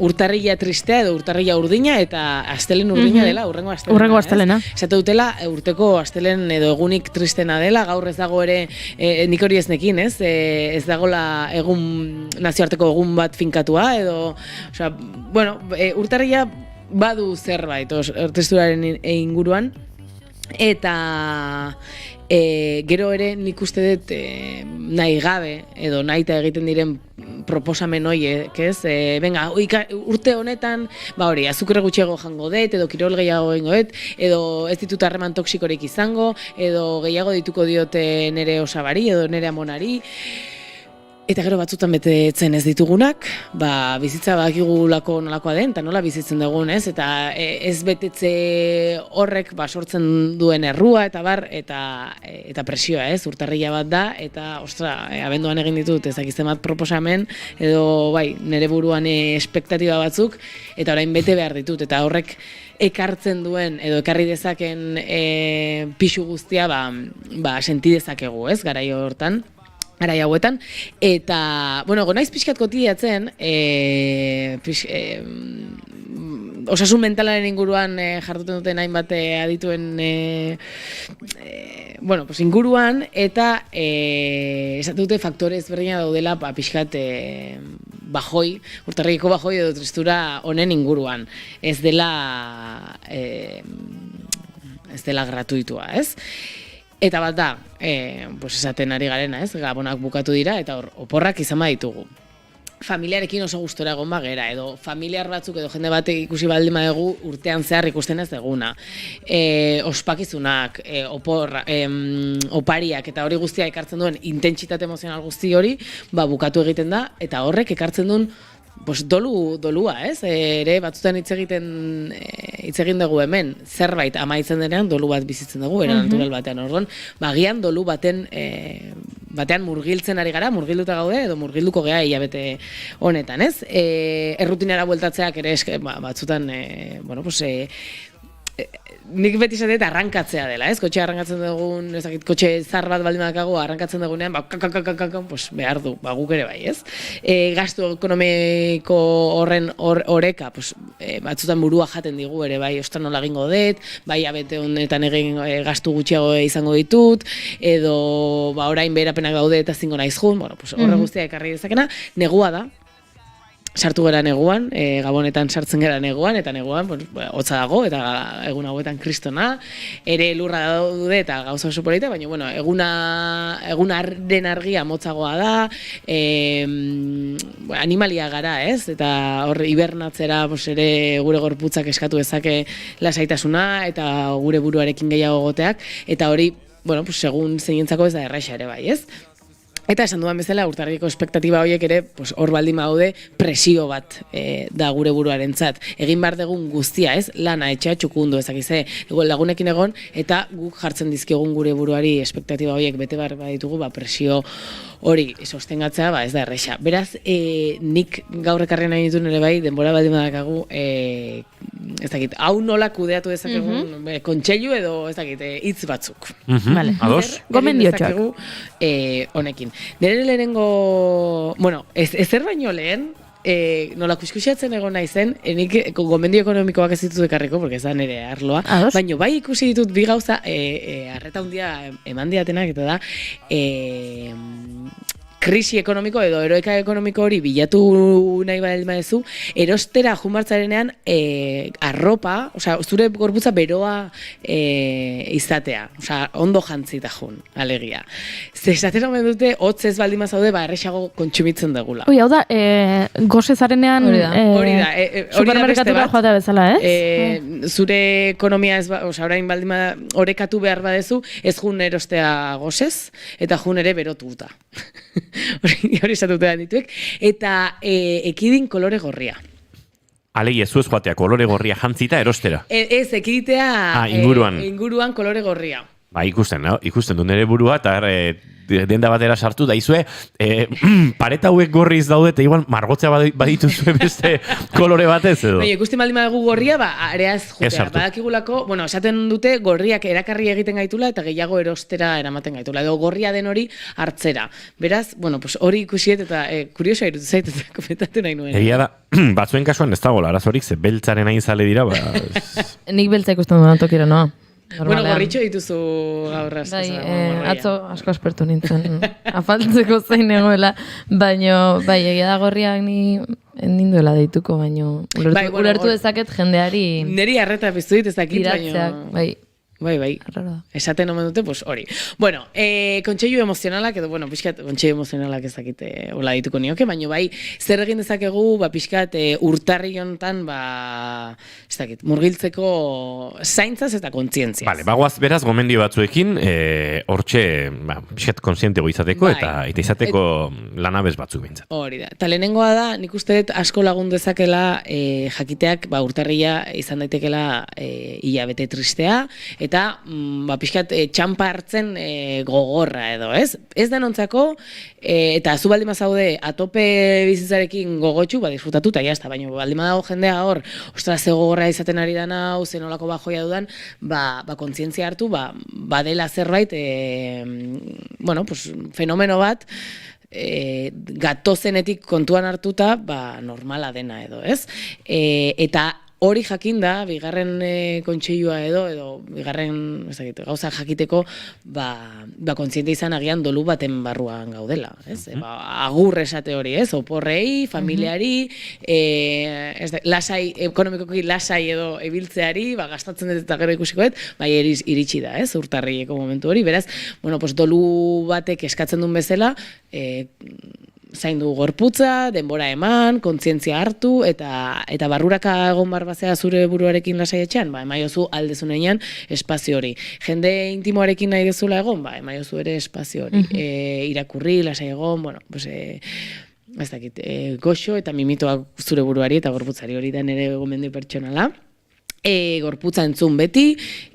Urtarria tristea edo urtarria urdina, eta astelen urdina dela, urrengo astelena. Esate dutela, urteko astelen edo egunik tristena dela, gaur ez dago ere, nik hori ez nekin, ez? Ez dagoela nazioarteko egun bat finkatua, edo, urtarria badu zerbait, testuraren inguruan, eta gero ere nik uste dut nahi gabe, edo nahita egiten diren proposamen horiek, ez? Urte honetan, azukre gutxiago jango dut, edo kirol gehiago egingo dut, edo ez ditut harreman toksikorik izango, edo gehiago dituko diote nere osabari, edo nere amonari, eta gero batzutan betetzen ez ditugunak, bizitza badakigulako nolakoa den, eta nola bizitzen dugun, ez? Eta ez betetze horrek sortzen duen errua, eta presioa, ez? Urtarria bat da, eta, abenduan egin ditut ezakizten bat proposamen, edo, nire buruan espektatiba batzuk, eta orain bete behar ditut, eta horrek ekartzen duen, edo ekarri dezaken pixu guztia, senti dezakegu, ez? Garai hauetan, eta, gonaiz pixkat kotidiatzen, osasun mentalaren inguruan jarduten duten hainbat adituen inguruan, eta esate dute faktore ezberdina daudela pixkat urtarriko bajoi edo tristura honen inguruan. Ez dela gratuitua, ez? Eta bat da, esaten ari garena, ez? Gabonak bukatu dira, eta oporrak izan baditugu. familiarekin oso gustora egon bagera, edo familiar batzuk edo jende batek ikusi baldin badegu urtean zehar ikusten ez deguna. Ospakizunak, opariak eta hori guztia ekartzen duen intentsitate emozional guzti hori, bukatu egiten da, eta horrek ekartzen duen dolua, ez? Ere batzutan hitz egin dugu hemen, zerbait amaitzen denean dolu bat bizitzen dugu, era natural batean. Orduan, bagian dolu batean murgiltzen ari gara, murgilduta gaude edo murgilduko gea hilabete honetan, ez? Errutinera bueltatzeak ere batzutan, nik beti esatet arrankatzea dela, ez? Kotxe arrankatzen dugun, kotxe zar bat baldin badakagu arrankatzen dugunean, behar du, guk ere bai, ez? Gastu ekonomiko horren oreka, batzutan burua jaten digu ere bai, ostan nola egingo dut, bai abete honetan egin gastu gutxiago izango ditut, edo orain beherapenak gaude eta zingo naiz jun, horre guztia ekarri dezakena, negua da, sartu gara neguan, Gabonetan sartzen gara neguan, eta neguan hotza dago, eta egun hauetan kristona, ere lurra daude eta gauza oso polita, baina egunaren argia motzagoa da, animalia gara, ez? Eta hor hibernatzera ere gure gorputzak eskatu dezake lasaitasuna, eta gure buruarekin gehiago goteak, eta hori, segun zeinentzako ez da erraixa ere bai, ez? Eta esan duan bezala, urtarriko espektatiba horiek ere, hor baldin badaude presio bat da gure buruarentzat. Egin behar dugun guztia, ez? Lana, etxea, txukundu, ezakize, lagunekin egon, eta guk jartzen dizkiogun gure buruari espektatiba horiek bete behar baditugu, presio hori sostengatzea, ez da erresa. Beraz, nik gaur ekarri nahi ditun ere bai, denbora baldin badakagu, ez dakit, hau nola kudeatu dezakegun, kontseilu edo, ez dakit, hitz batzuk. Ados? Gomendiotxoak. Honekin. Nire lehenengo, ezer baino lehen, nola kuskusiatzen egon naizen, nik gomendio ekonomikoak ez ditut ekarriko, porque ez da nire arloa, baina bai ikusi ditut bi gauza, arreta hundia eman diatenak, eta da, krisi ekonomiko edo eroeka ekonomiko hori bilatu nahi baldin baduzu, erostera junbartzarenean arropa, zure gorputza beroa izatea, ondo jantzita jun, alegia. Zesatera omen dute, hotz ez baldin bazaude, errexago kontsumitzen dugula. Hau da, goze zarenean supermerkatura joatea bezala, ez? Zure ekonomia ez, orain baldin orekatu behar badezu, ez jun erostea gozez, eta jun ere berotuta. Hori esatute da dituek, eta ekidin kolore gorria. Alegi ez joatea kolore gorria jantzita erostera. Ez, ekiditea inguruan kolore gorria. Ikusten du nire burua, eta denda batera sartu daizue, pareta hauek gorriz daude, eta igual margotzea badituzue beste kolore batez edo. Ikusten baldin badugu gorria, areaz jutea. Badakigulako, esaten dute gorriak erakarri egiten gaitula, eta gehiago erostera eramaten gaitula. Edo gorria den hori hartzera. Beraz, hori ikusiet, eta kuriosoa irutu zait, eta komentatu nahi nuen. Egia da, batzuen kasuan ez dago arazorik, ze beltzaren hain zale dira, Nik beltza ikusten duan tokira, noa. Gorritxo dituzu gaurraz. Atzo asko aspertu nintzen, afaltzeko zein egoela, baina, egia da gorriak ninduela deituko, baina ulertu dezaket jendeari neri arreta piztu dit ezakit, baina Bai. Esaten omen dute, hori. Bueno, kontseilu emozionalak, edo, pixkat, kontseilu emozionalak ezakite hola dituko nioke, baina bai, zer egin dezakegu, pixkat, urtarri honetan, ez dakit, murgiltzeko zaintzaz eta kontzientziaz. Bale, bagoaz beraz, gomendio batzuekin, hortxe, pixkat kontzientego izateko, eta izateko lanabez batzuk bintzat. Hori da. Eta lehenengoa da, nik uste dut asko lagun dezakela jakiteak, urtarria izan daitekela hilabete tristea, eta pixkat txampa hartzen gogorra edo, ez? Ez denontzako, eta zu baldin bazaude atope bizitzarekin gogotxu, disfrutatu, eta jazta, baina baldin badago jendea hor, ostras, ze gogorra izaten ari dana, zenolako bajoia dudan, kontzientzia hartu, badela zerbait, fenomeno bat, gatozenetik kontuan hartuta, normala dena edo, ez? Eta hori jakinda, bigarren kontseilua edo bigarren gauza jakiteko, kontziente izan agian dolu baten barruan gaudela. Agur esate hori, oporrei, familiari, ekonomikoki lasai edo ebiltzeari, gastatzen dut eta gero ikusikoet, iritsi da, urtarrieko momentu hori. Beraz, dolu batek eskatzen duen bezala, zaindu gorputza, denbora eman, kontzientzia hartu, eta barruraka egon barbazea zure buruarekin lasai etxean, emaiozu aldezunean espazio hori. Jende intimoarekin nahi dezula egon, emaiozu ere espazio hori. Irakurri, lasai egon, bueno, pues, ez dakit, goxo eta mimitoak zure buruari eta gorputzari hori da nire gomendio pertsonala. Gorputza entzun beti,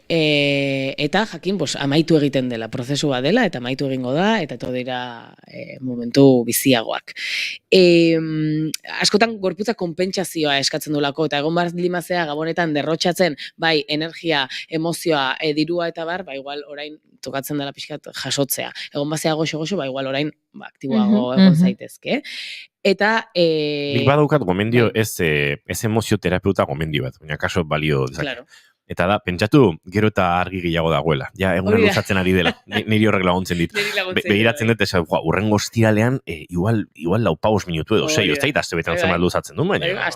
eta jakin amaitu egiten dela, prozesu bat dela, eta amaitu egingo da, eta eto dira momentu biziagoak. Askotan gorputza konpentsazioa eskatzen dulako, eta egon limazea gabonetan derrotxatzen, bai, energia, emozioa, dirua eta bar, igual orain tokatzen dela pixkat jasotzea. Egon bazea goxo-goxo, igual orain aktiboago egon zaitezke. Eta... Nik badaukat gomendio ez emozioterapeuta gomendio bat, baina kaso balio dezake. Claro. Eta da, pentsatu gero eta argi gehiago dagoela. Ja, egunen luzatzen ari dela. Niri horrek laguntzen dit. Begiratzen dut, urrengo ostiralean, igual 4 minutu edo 6, ez da, azte betan zen luzatzen du, baina...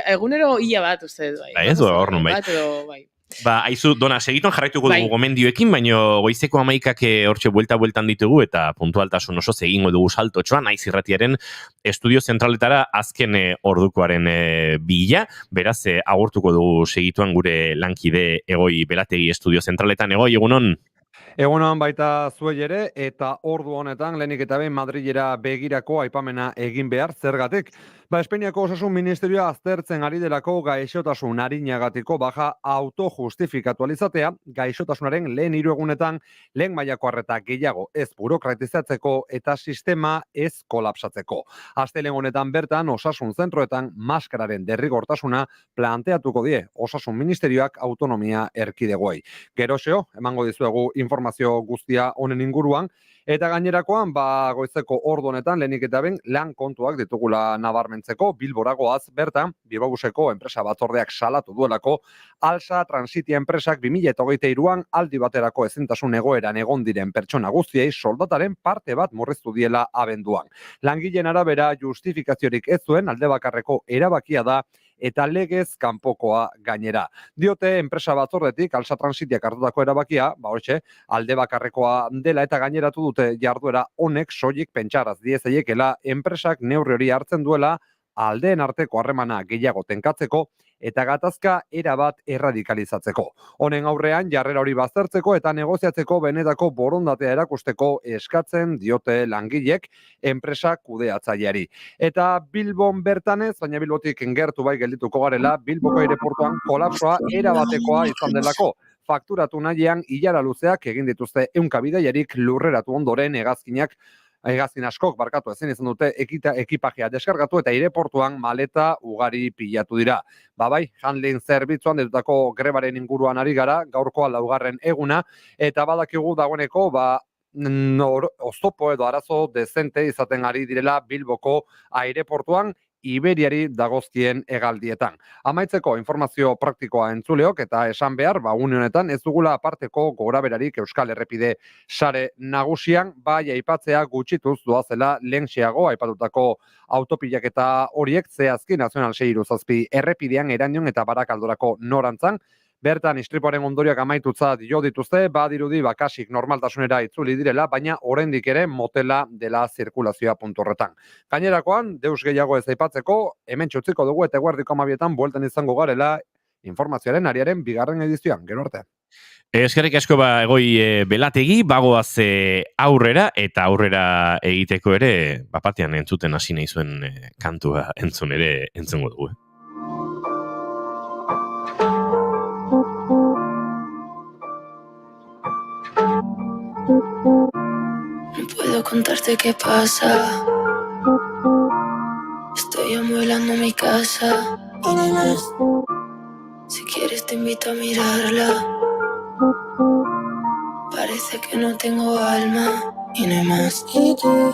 Egunero ia bat, uste. Ez du, hor nun, bai. Aizu, Dona, segituan jarraituko dugu gomendioekin, baina goizeko 11ak hortxe bueltan ditugu eta puntualtasun oso egingo dugu saltotxoa, naiz irratiaren estudio zentraletara azken ordukoaren bila, beraz, agurtuko dugu segituan gure lankide Egoi Belategi estudio zentraletan. Egoi, egunon? Egunon baita zuei ere, eta ordu honetan lehenik eta behin Madrilera begirako aipamena egin behar zergatik. Espainiako Osasun Ministerioa aztertzen ari delako gaixotasun arinagatiko baja autojustifikatu alizatea, gaixotasunaren lehen 3 egunetan lehen mailako arreta gehiago ez burokratizatzeko eta sistema ez kolapsatzeko. Astelehen honetan bertan osasun zentroetan maskararen derrigortasuna planteatuko die Osasun Ministerioak autonomia erkidegoei. Geroxeo, emango dizuegu informazio guztia honen inguruan, eta gainerakoan, goizeko ordu honetan lehenik eta behin lan kontuak ditugula nabarmentzeko, Bilboragoaz bertan, Bilbabuseko enpresa batzordeak salatu duelako, Alsa Transitia enpresak 2023an aldi baterako ezintasun egoeran egon diren pertsona guztiei soldataren parte bat murriztu diela abenduan. Langileen arabera justifikaziorik ez zuen alde bakarreko erabakia da, eta legez kanpokoa gainera. Diote enpresa batzordetik Alsa Transitiak hartutako erabakia, alde bakarrekoa dela eta gaineratu dute jarduera honek soilik pentsaraz diezaiekela enpresak neurri hori hartzen duela aldeen arteko harremana gehiago tenkatzeko eta gatazka erabat erradikalizatzeko. Honen aurrean jarrera hori baztertzeko eta negoziatzeko benetako borondatea erakusteko eskatzen diote langilek enpresa kudeatzaileari. Eta Bilbon bertanez, baina Bilbotik gertu bai geldituko garela, Bilboko aireportuan kolapsoa erabatekoa izan delako. Fakturatu nahian ilara luzeak egin dituzte 100 bidaiarik lurreratu ondoren hegazkin askok ezin izan dute ekipajea deskargatu eta aireportuan maleta ugari pilatu dira. Handling zerbitzuan ditutako grebaren inguruan ari gara, gaurkoa 4. eguna, eta badakigu dagoeneko oztopo edo arazo dezente izaten ari direla Bilboko aireportuan, Iberiari dagozkien hegaldietan. Amaitzeko informazio praktikoa entzuleok eta esan behar, une honetan ez dugula aparteko goraberarik Euskal Errepide sare nagusian, aipatzea gutxituz doazela lehenxeago aipatutako autopilaketa horiek zehazki Nazional 637 errepidean Erandion eta Barakaldorako norantzan, bertan istripuaren ondorioak amaitutzat jo dituzte, badirudi kasik normaltasunera itzuli direla, baina oraindik ere motela dela zirkulazioa puntu horretan. Gainerakoan, deus gehiago ez aipatzeko, hemen txutziko dugu eta eguerdiko 12etan bueltan izango garela informazioaren ariaren 2. edizioan, gero arte. Eskerrik asko Egoi Belategi, bagoaz aurrera eta aurrera egiteko ere, batean entzuten hasi nahi zuen kantua entzungo dugu. No puedo contarte qué pasa. Estoy amueblando mi casa. Y no hay más. Si quieres te invito a mirarla. Parece que no tengo alma. Y no hay más. Y tú.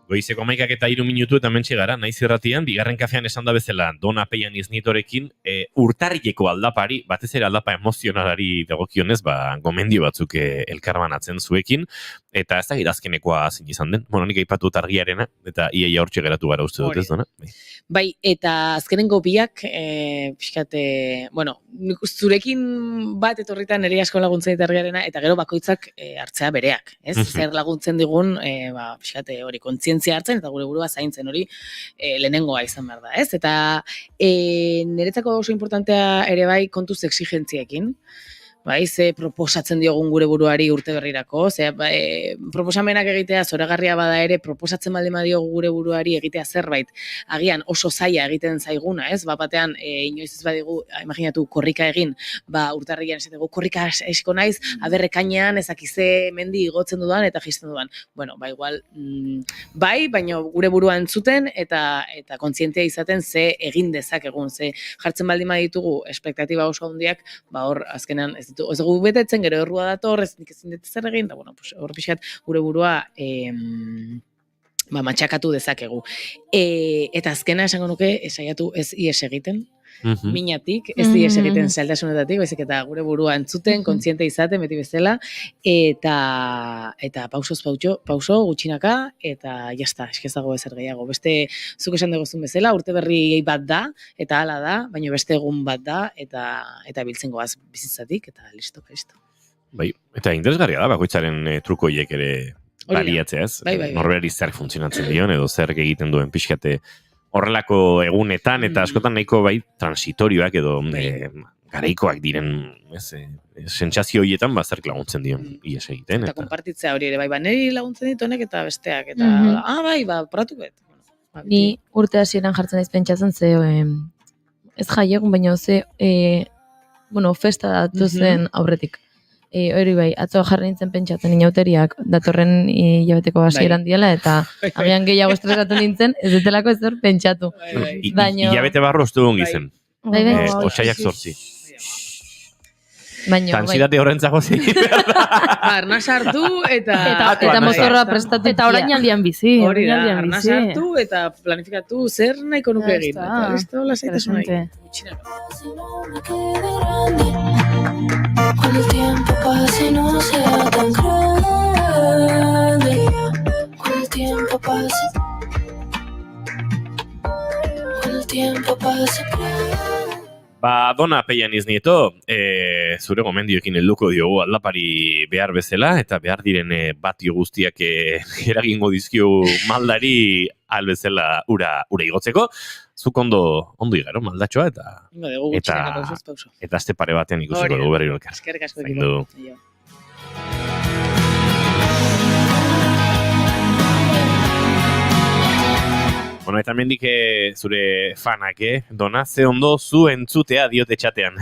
Goizeko 11ak eta 3 minutu eta mentxe gara, naiz irratian, 2. kafean esan da bezala, Dona Peian Iznitorekin, urtarrileko aldapari, batez ere aldapa emozionalari dagokionez, gomendio batzuk elkarbanatzen zuekin, eta ez da girazkenekoa zin izan den. Nik aipatu argiarena, eta iaia hortxe geratu gara uste dut, ez Dona? Bai, eta azkenengo biak, zurekin bat etorritan nire asko laguntzen dit argiarena, eta gero bakoitzak hartzea bereak, ez? Zer laguntzen digun, hori kontzientzia kontzientzia hartzen eta gure burua zaintzen hori lehenengoa izan behar da, ez? Eta niretzako oso importantea ere bai kontuz exigentziekin, bai, ze proposatzen diogun gure buruari urte berrirako, ze proposamenak egitea zoragarria bada ere, proposatzen baldin badiogu gure buruari egitea zerbait, agian oso zaila egiten zaiguna, ez? Batean, inoiz ez badigu, imaginatu, korrika egin, urtarrian esategu, korrika esiko naiz, aberrekainean ezakize mendi igotzen dudan eta jisten dudan. Bueno, igual, bai, baina gure burua entzuten eta kontzientzia izaten ze egin dezakegun, ze jartzen baldin baditugu espektatiba oso handiak, hor azkenan ez dugu betetzen, gero errua dator, ez nik ezin dut zer egin, eta hor pixat gure burua matxakatu dezakegu. Eta azkena esango nuke, saiatu ez ies egiten, minatik, ez ies egiten zailtasunetatik, baizik eta gure burua entzuten, kontziente izaten, beti bezala, eta pauso, gutxinaka, eta jazta, eskezago ezer gehiago. Beste, zuk esan degozun bezala, urte berri bat da, eta hala da, baina beste egun bat da, eta biltzen goaz bizitzatik, eta listo. Bai, eta interesgarria da, bakoitzaren trukoiek ere baliatzea, ez? Norberari zer funtzionatzen dion, edo zer egiten duen pixkate horrelako egunetan, eta askotan nahiko bai transitorioak edo garaikoak diren sentsazio horietan zerk laguntzen dion ies egiten. Eta konpartitzea hori ere, niri laguntzen ditu honek eta besteak, eta poratuko et. Ni urte hasieran jartzen naiz pentsatzen ze ez jaiegun, baina ze festa datu zen aurretik. Hori bai, atzo jarri nintzen pentsatzen inauteriak datorren hilabeteko hasieran diela, eta agian gehiago estresatu nintzen, ez detelako ezer pentsatu. Hilabete barru ostugun gizen. Otsaiak 8. Tansitate horrentzako zi. Arnaz hartu eta mozorra prestatu. Eta orain aldian bizi. Hori da, arnaz hartu eta planifikatu zer nahiko nuke egin. Eta listo, lasaitasun nahi. Cuando el tiempo pase no sea tan cruel. Cuando el tiempo pase. Cuando el tiempo pase. Dona Peian Iznieto, zure gomendioekin helduko diogu aldapari behar bezala, eta behar diren batio guztiak eragingo dizkio maldari albezela ura igotzeko. Zuk ondo igaro maldatxoa, eta azte pare batean ikusiko dugu berriro elkar. Eskerrik asko ekipo. Bueno, eta mendik zure fanak, Dona, ze ondo zu entzutea diote txatean.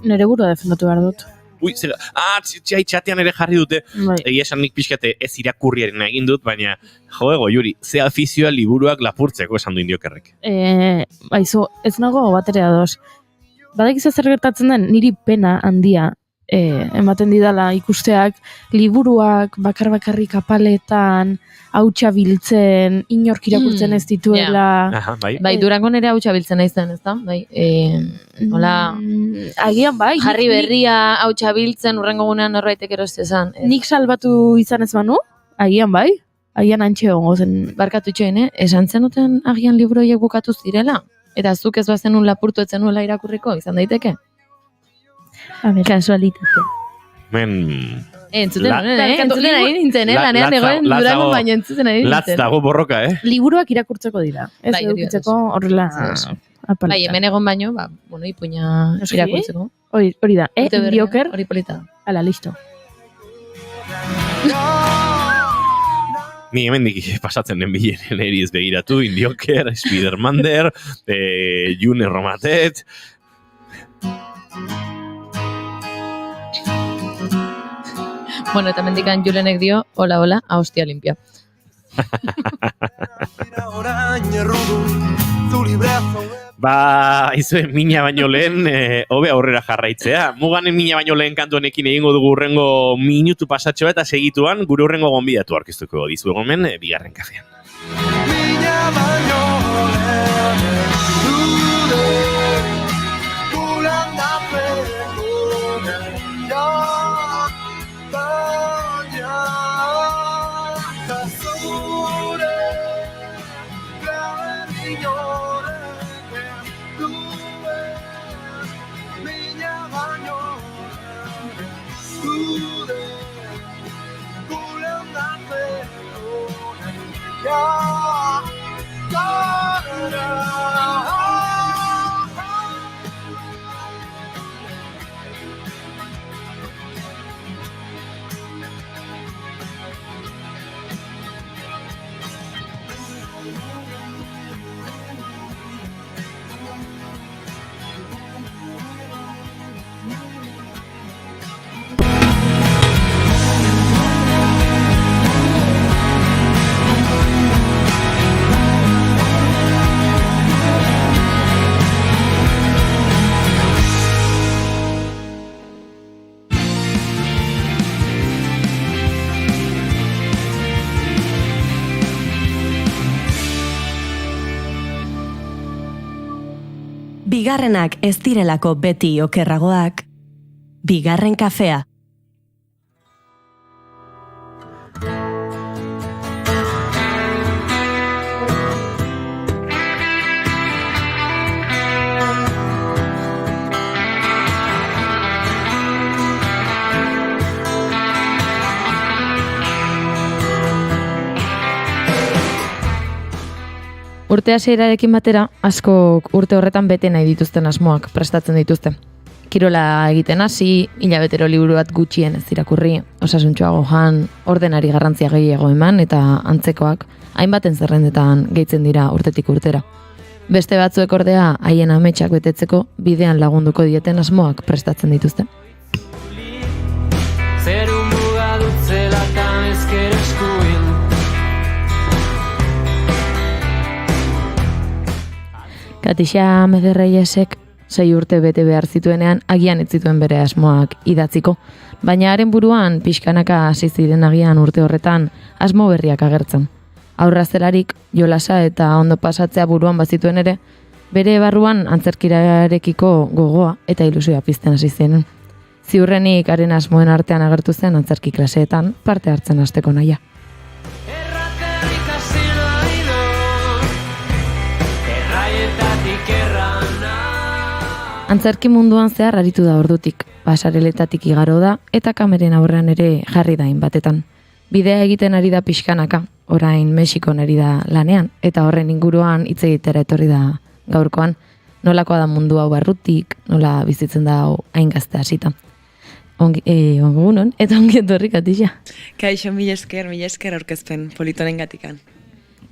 Nere burua defendatu behar dut. Ui, zera, txatean ere jarri dute. Egia esan nik pixkate ez irakurriaren egin dut, baina joego, Juri, ze afizioa liburuak lapurtzeko esan du indiokerrek. Baizu, ez nago batere ados. Badak zer gertatzen den, niri pena handia ematen didala ikusteak liburuak bakarrik apaletan hautsa biltzen, inork irakurtzen ez dituela. Bai, Durango nere hautsa biltzen naizten, ez da? Bai, agian bai. Jarri berria hautsa biltzen, urrengo gunean norbaitek erostezan. Nik salbatu izan ez banu, agian bai, agian antxe egongo zen. Barkatu txoen, esan zenuten agian libroiek bukatu zirela? Eta zuk ez bazenun lapurtu etzen nuela irakurriko, izan daiteke? Kasualitate. Entzuten ari nintzen, lanean egoen Durango baina entzuten ari nintzen. Latz dago borroka, Liburuak irakurtzeko dira. Ez edukitzeko horrela apalita. Bai, hemen egon baino, ipuina irakurtzeko. Hori da, Indioker. Hori polita. Ala, listo. Ni hemendik pasatzen den bilenen eriz begiratu, Indioker, Spidermander, June Romatet. Bueno, eta mendikan Julenek dio, hola, a hostia limpia. Izue, mina baino lehen, hobe aurrera jarraitzea. Muganen mina baino lehen kantuanekin egingo dugu urrengo minutu pasatxoa eta segituan gure urrengo gonbidatu arkistuko dizuegu hemen, bigarren kafean. Mina baino bigarrenak ez direlako beti okerragoak, bigarren kafea. Urte hasierarekin batera, askok urte horretan bete nahi dituzten asmoak prestatzen dituzte. Kirola egiten hasi, hilabetero liburu bat gutxien ez irakurri, osasuntxoago jan, ordenari garrantzia gehiago eman eta antzekoak hainbaten zerrendetan gehitzen dira urtetik urtera. Beste batzuek ordea haien ametsak betetzeko bidean lagunduko dieten asmoak prestatzen dituzte. Zeru muga dutzelatan ezker eskuin. Katixa Mederreiesek 6 urte bete behar zituenean agian ez zituen bere asmoak idatziko, baina haren buruan pixkanaka hasi ziren agian urte horretan asmo berriak agertzen. Aurra zelarik, jolasa eta ondo pasatzea buruan bazituen ere, bere barruan antzerkirarekiko gogoa eta ilusioa pizten hasi ziren. Ziurrenik haren asmoen artean agertu zen antzerki klaseetan parte hartzen hasteko nahia. Antzerki munduan zehar aritu da ordutik, pasareletatik igaro da eta kameren aurrean ere jarri da hainbatetan. Bidea egiten ari da pixkanaka, orain Mexikon ari da lanean, eta horren inguruan hitz egitera etorri da gaurkoan. Nolakoa da mundu hau barrutik, nola bizitzen da hau hain gazte hasita. Ongunon, eta ongi etorri Katixa. Kaixo, mila esker aurkezpen politonen gatikan.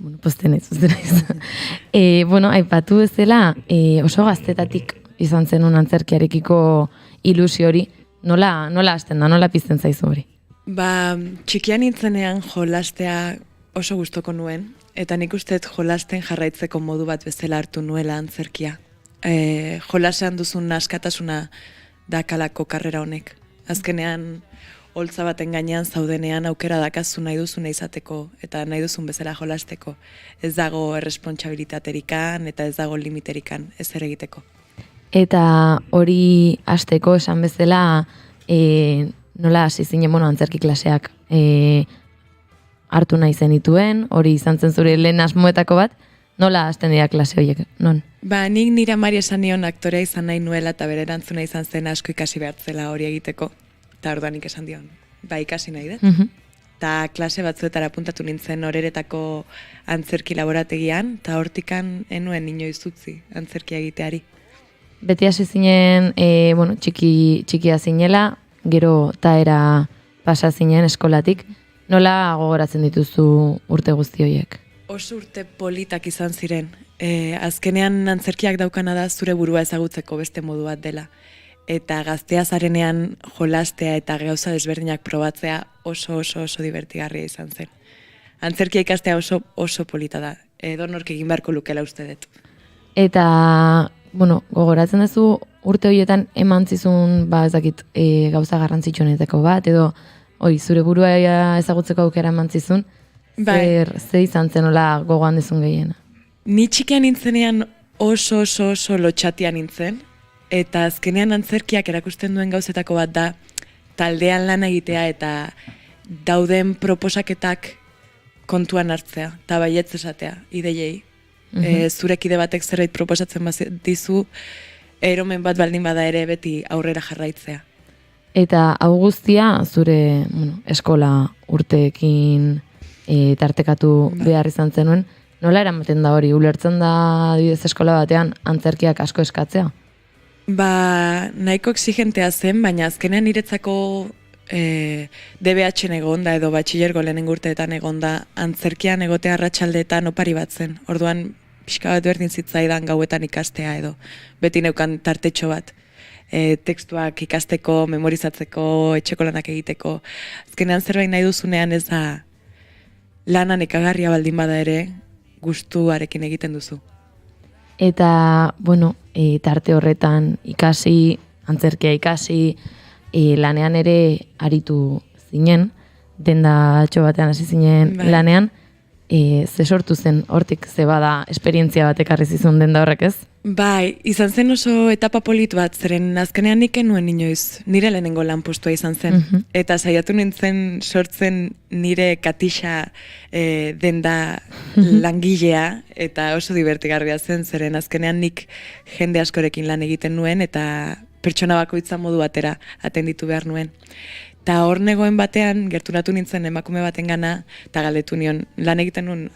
Bueno, posten ez. Aipatu ez dela, oso gaztetatik izan zenun antzerkiarekiko ilusio hori, nola hasten da, nola pizten zaizu hori? Txikian nintzenean jolastea oso gustoko nuen, eta nik usteet jolasten jarraitzeko modu bat bezala hartu nuela antzerkia. Jolasean duzun askatasuna dakalako karrera honek. Azkenean, holtza baten gainean zaudenean aukera dakazu nahi duzuna izateko eta nahi duzun bezala jolasteko. Ez dago erresponsabilitaterikan eta ez dago limiterikkan ez ere egiteko. Eta hori hasteko esan bezala nola hasi zinen antzerki klaseak hartu nahi zenituen, hori izan zen zure lehen asmoetako bat, nola hasten dira klase horiek, non? Nik nire amari esan nion aktorea izan nahi nuela eta bere erantzuna izan zen asko ikasi behartzela hori egiteko. Eta orduanik esan dion, ikasi nahi dut. Eta klase batzuetara apuntatu nintzen horeretako antzerki laborategian, eta hortikan enuen inoiz utzi antzerkia egiteari. Beti hasi zinen, txikia zinela, gero taera pasa zinen eskolatik, nola gogoratzen dituzu urte guzti horiek? Oso urte politak izan ziren. Azkenean antzerkiak daukana da zure burua ezagutzeko beste modu bat dela. Eta gaztea zarenean jolastea eta gauza desberdinak probatzea oso divertigarria izan zen. Antzerkia ikastea oso polita da. Edonork egin beharko lukela uste dut. Eta, gogoratzen duzu urte horietan eman zizun, gauza garrantzitsuenetako bat, edo zure burua ezagutzeko aukera eman zizun, zer izan zen nola gogoan dezun gehiena? Ni txikian nintzenean oso lotxatia nintzen, eta azkenean antzerkiak erakusten duen gauzetako bat da taldean lan egitea eta dauden proposaketak kontuan hartzea, eta baietz esatea, ideiei. Zure kide batek zerbait proposatzen dizu, eromen bat baldin bada ere beti aurrera jarraitzea. Eta hau guztia zure eskola urteekin tartekatu behar izan zenuen, nola eramaten da hori, ulertzen da adibidez eskola batean antzerkiak asko eskatzea? Nahiko exigentea zen, baina azkenean niretzako DBH-en egonda edo batxilergo lehenengo urteetan egonda antzerkian egotea arratsaldeetan opari bat zen. Orduan pixka bat berdin zitzaidan gauetan ikastea edo beti neukan tartetxo bat. Tekstuak ikasteko, memorizatzeko, etxeko lanak egiteko. Azkenean zerbait nahi duzunean ez da lanan ikagarria baldin bada ere gustuarekin egiten duzu. Eta, tarte horretan ikasi, antzerkia ikasi, lanean ere aritu zinen, dendatxo batean hasi zinen lanean, ze sortu zen hortik, ze bada esperientzia bat ekarri zizun denda horrek, ez? Bai, izan zen oso etapa polit bat, zeren azkenean nik enuen inoiz, nire lehenengo lanpostua izan zen. Eta saiatu nintzen sortzen nire katixa denda langilea, eta oso divertigarria zen, zeren azkenean nik jende askorekin lan egiten nuen, eta pertsona bakoitza modu batera atenditu behar nuen. Eta hor negoen batean, gerturatu nintzen emakume baten gana, eta galdetu nion, lan egiten nuen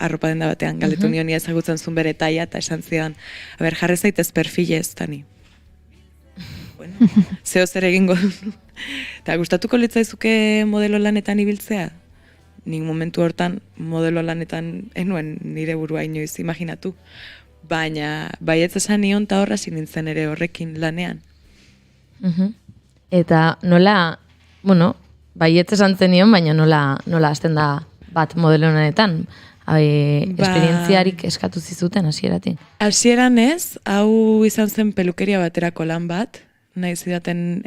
arropa denda batean, galdetu nion ia ezagutzen zuen bere taia, eta esan zidan, jarri zaitez perfilez, tani. Bueno, zeo zer egingo du. Eta gustatuko litzaizuke modelo lanetan ibiltzea? Nik momentu hortan modelo lanetan enuen nire burua inoiz imaginatu. Baina, baietz esan nion, eta horra nintzen ere horrekin lanean. Eta nola, baietz esan zenion, baina nola hasten da bat modelo honetan, esperientziarik eskatu zizuten hasieratik. Hasieran ez, hau izan zen pelukeria baterako lan bat, nahi zidaten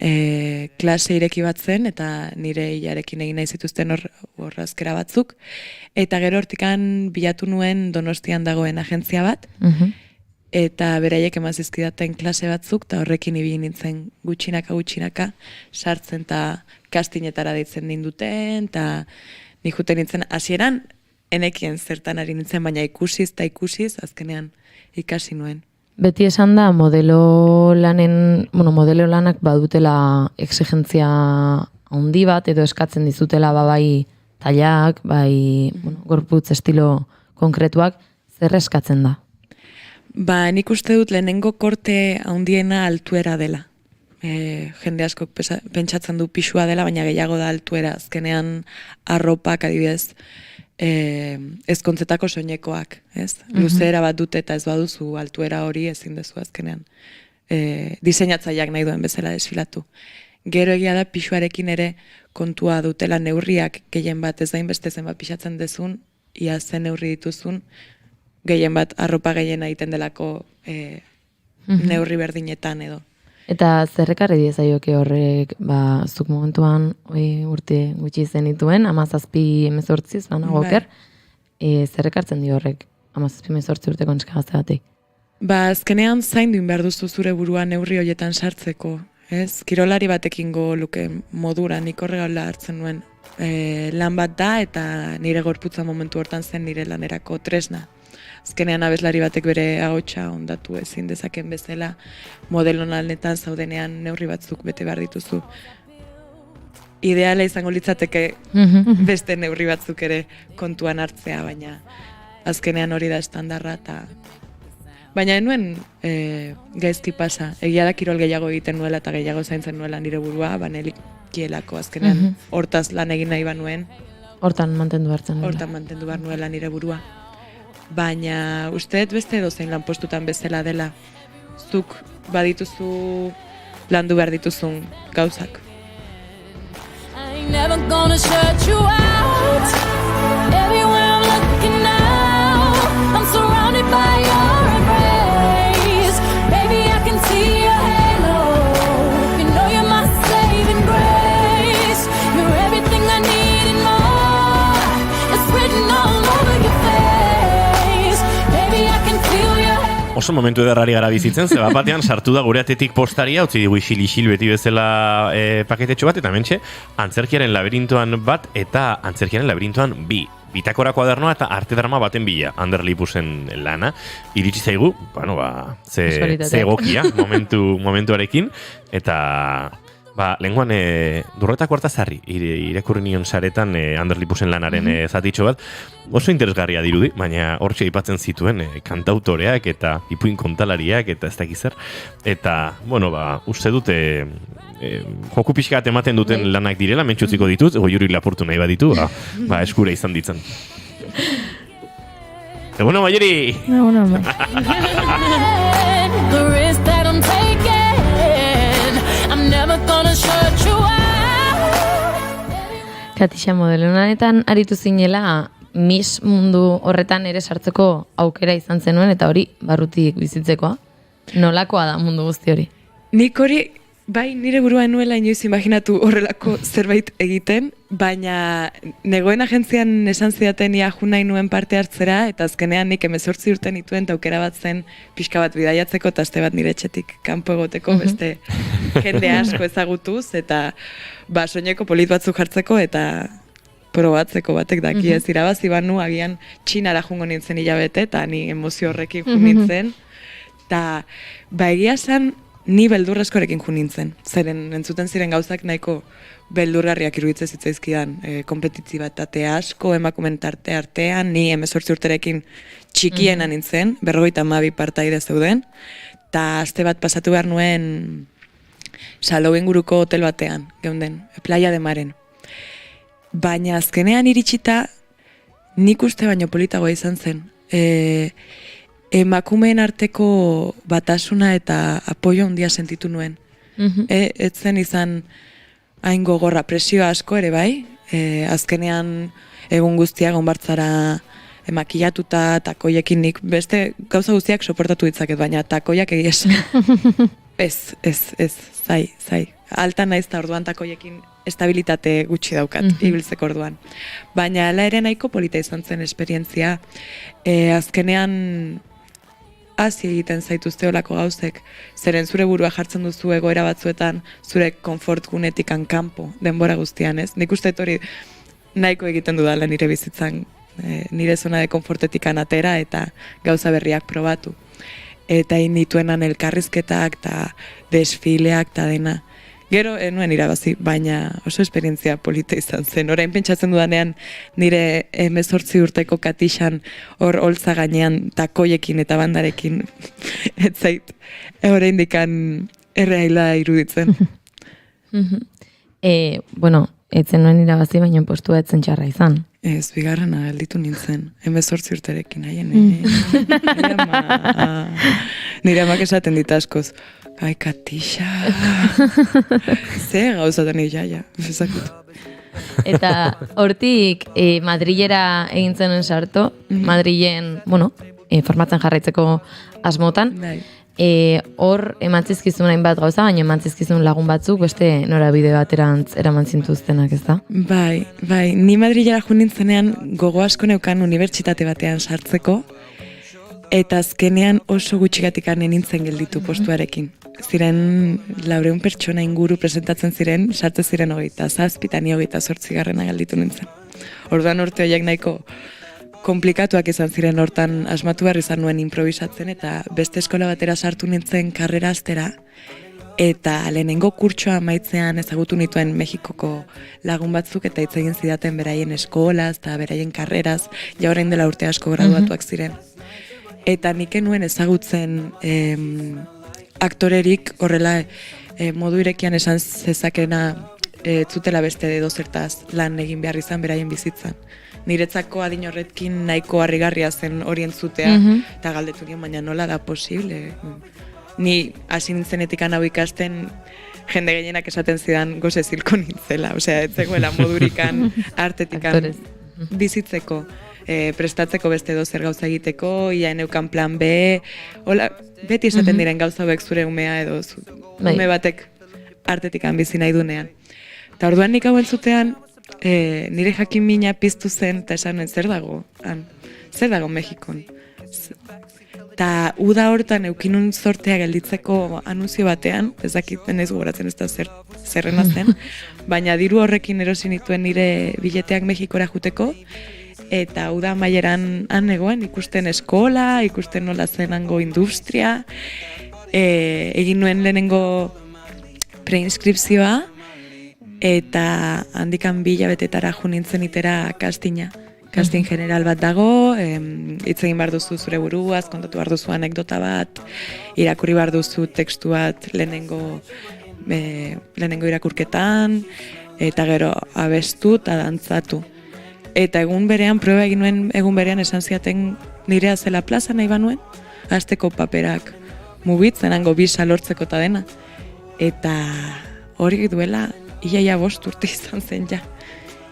klase ireki bat zen, eta nire hilarekin egin nahi zituzten horrazkera batzuk, eta gero hortikan bilatu nuen Donostian dagoen agentzia bat, eta beraiek emazizkidaten klase batzuk, eta horrekin ibili nintzen gutxinaka sartzen eta kastinetara deitzen ninduten, eta nik juten nintzen hasieran enekien zertan ari nintzen, baina ikusiz, azkenean ikasi nuen. Beti esan da modelo lanak badutela exigentzia handi bat, edo eskatzen dizutela bai tailak, bai gorputz estilo konkretuak, zer eskatzen da? Nik uste dut lehenengo korte handiena altuera dela. Jende askok pentsatzen du pixua dela, baina gehiago da altuera. Azkenean arropak adibidez ezkontzetako soinekoak, ez? Luzera bat dute eta ez baduzu altuera hori ezin dezu azkenean. Diseinatzaileak nahi duen bezala desfilatu. Gero egia da pixuarekin ere kontua dutela neurriak gehien bat ez dain beste zenbat pixatzen dezun, ia zen neurri dituzun, gehien bat arropa gehien egiten delako neurri berdinetan edo. Eta zerrekarri diezaioke horrek, zuk momentuan urte gutxi zenituen, 17-18 banagoker, zerrekartzen dio horrek 17-18 urteko neska gazte batek? Azkenean zainduin behar duzu zure burua neurri horietan sartzeko, ez? Kirolari batekingo luke modura, nik horregala hartzen nuen lan bat da, eta nire gorputza momentu hortan zen nire lanerako tresna. Azkenean abeslari batek bere ahotsa ondatu ezin dezaken bezala, modelo lanetan zaudenean neurri batzuk bete behar dituzu. Ideala izango litzateke beste neurri batzuk ere kontuan hartzea, baina azkenean hori da estandarra. Baina enuen gaizki pasa, egia da kirol gehiago egiten nuela eta gehiago zaintzen nuela nire burua, banelikielako azkenean hortaz lan egin nahi banuen. Hortan mantendu hartzen nuela. Hortan mantendu behar nuela nire burua. Baina usteet beste edozein lanpostutan bezala dela, zuk badituzu landu behar dituzun gauzak. Oso momentu edarrari gara bizitzen, ze bat batean sartu da gure atetik postaria, utzi digu isil beti bezala paketetxo bat, eta mentxe, antzerkiaren laberintoan bat eta antzerkiaren laberintoan bi. Bitakora kuadernoa eta arte drama baten bila, Ander Lipusen lana. Iritsi zaigu, ze egokia momentuarekin, eta lehenguan Durretako Artazarri irakurri nion saretan Ander Lipusen lanaren zatitxo bat, oso interesgarria dirudi, baina hortxe aipatzen zituen kantautoreak eta ipuin kontalariak eta ez dakizer, eta, uste dute joku pixka bat ematen duten lanak direla, mentxutziko ditut, Goiuri lapurtu nahi baditu, eskura izan ditzen. Eguno, Goiuri! Eguno, Katixa modelonanetan aritu zinela Miss mundu horretan ere sartzeko aukera izan zenuen, eta hori barrutik bizitzekoa. Nolakoa da mundu guzti hori? Nik hori Bai, nire buruan nuela inoiz imaginatu horrelako zerbait egiten, baina negoen agentzian esan zidaten ia nahi nuen parte hartzera, eta azkenean nik 18 urte nituen eta aukera bat zen pixka bat bidaiatzeko eta aste bat nire etxetik kanpo egoteko, beste jende asko ezagutuz, eta soineko polit batzuk jartzeko eta probatzeko batek daki ez irabazi banu, agian Txinara jungo nintzen hilabete, eta ni emozio horrekin jo nintzen, eta egia esan, ni beldurrezkorekin jo nintzen. Zeren entzuten ziren gauzak nahiko beldurgarriak iruditzen zitzaizkidan. Kompetitibitate asko, emakumen tarte artean, ni 18 urterekin txikiena nintzen, 52 partaide zeuden, eta aste bat pasatu behar nuen Salou inguruko hotel batean, geunden, Playa de Maren. Baina azkenean iritsita, nik uste baino politagoa izan zen. Emakumeen arteko batasuna eta apoio handia sentitu nuen. Ez zen izan hain gogorra, presio asko ere bai, azkenean egun guztia gonbartzara makillatuta, takoiekin nik beste gauza guztiak soportatu ditzaket, baina takoiak egia esan. Ez, zai. Alta naiz eta orduan takoiekin estabilitate gutxi daukat, ibiltzeko orduan. Baina hala ere nahiko polita izan zen esperientzia. Azkenean hasi egiten zaituzte olako gauzek, zeren zure burua jartzen duzu egoera batzuetan, zure konfort gunetik kanpo, denbora guztian, ez? Nik uste hori nahiko egiten dudala nire bizitzan, nire zona de konfortetik atera eta gauza berriak probatu. Eta nituenan elkarrizketak eta desfileak eta dena. Gero, nuen irabazi, baina oso esperientzia polita izan zen. Orain pentsatzen dudanean nire 18 urteko Katixan hor holtza gainean takoiekin eta bandarekin ez zait. Orain dikan erreaila iruditzen. Bueno, etzen nuen irabazi, baina postua etzen txarra izan. Ez, bigarrena gelditu nintzen. 18 urterekin, haien. Nire amak esaten dit askoz. Ai, Katixa. Ze gauzatan jaia. Eta hortik Madrilera egin zenuen sarto, Madrilen, formatzen jarraitzeko asmotan. Hor emantzizkizun hainbat gauza, baina emantzizkizun lagun batzuk beste norabide baterantz eraman zintuztenak, ez da? Bai, ni Madrilera jo nintzenean gogo asko neukan unibertsitate batean sartzeko, eta azkenean oso gutxigatik nintzen gelditu postuarekin. Ziren 400 pertsona inguru presentatzen ziren, sartzen ziren 27, eta ni 28 gelditu nintzen. Orduan urte horiek nahiko komplikatuak izan ziren, hortan asmatu behar izan nuen improvisatzen, eta beste eskola batera sartu nintzen karrera astera, eta lehenengo kurtsoa amaitzean ezagutu nituen Mexikoko lagun batzuk, eta hitz egin zidaten beraien eskolaz eta beraien karreraz, ja orain dela urte asko graduatuak ziren. Eta nik nuen ezagutzen aktorerik horrela modu irekian esan zezakena zutela beste dozertaz lan egin behar izan beraien bizitzan. Niretzako adin horretkin nahiko harrigarria zen hori entzutea, eta galdetu nion, baina nola da posible. Ni hasi nintzenetik hau ikasten, jende gehienak esaten zidan goze zilko nintzela, osea, ez zegoela modurikan artetikan bizitzeko. Prestatzeko beste dozer gauza egiteko, ia eneukan plan B, beti esaten diren gauza hauek zure umea edo ume batek artetikan bizi nahi dunean. Eta orduan nik hau entzutean, nire jakin mina piztu zen, eta esan nuen zer dago Mexikon. Eta uda hortan eukinun sortea gelditzeko anunzio batean, ez dakit naiz gogoratzen ez da zerrena zen, baina diru horrekin erosi nituen nire bileteak Mexikora juteko, eta uda amaieran egoen, ikusten eskola, ikusten nola zenango industria, egin nuen lehenengo preinskripzioa, eta handikan 2 hilabetetara jo nintzen itera castinga. Casting general bat dago, hitz egin behar duzu zure buruaz, kontatu behar duzu anekdota bat, irakurri behar duzu tekstu bat lehenengo irakurketan, eta gero abestu eta dantzatu. Eta egun berean, proba egin nuen, egun berean esan ziaten nirea zela plaza nahi banuen, hasteko paperak mugitzen, hango bisa lortzeko eta dena. Eta hori duela, iaia 5 urte izan zen ja.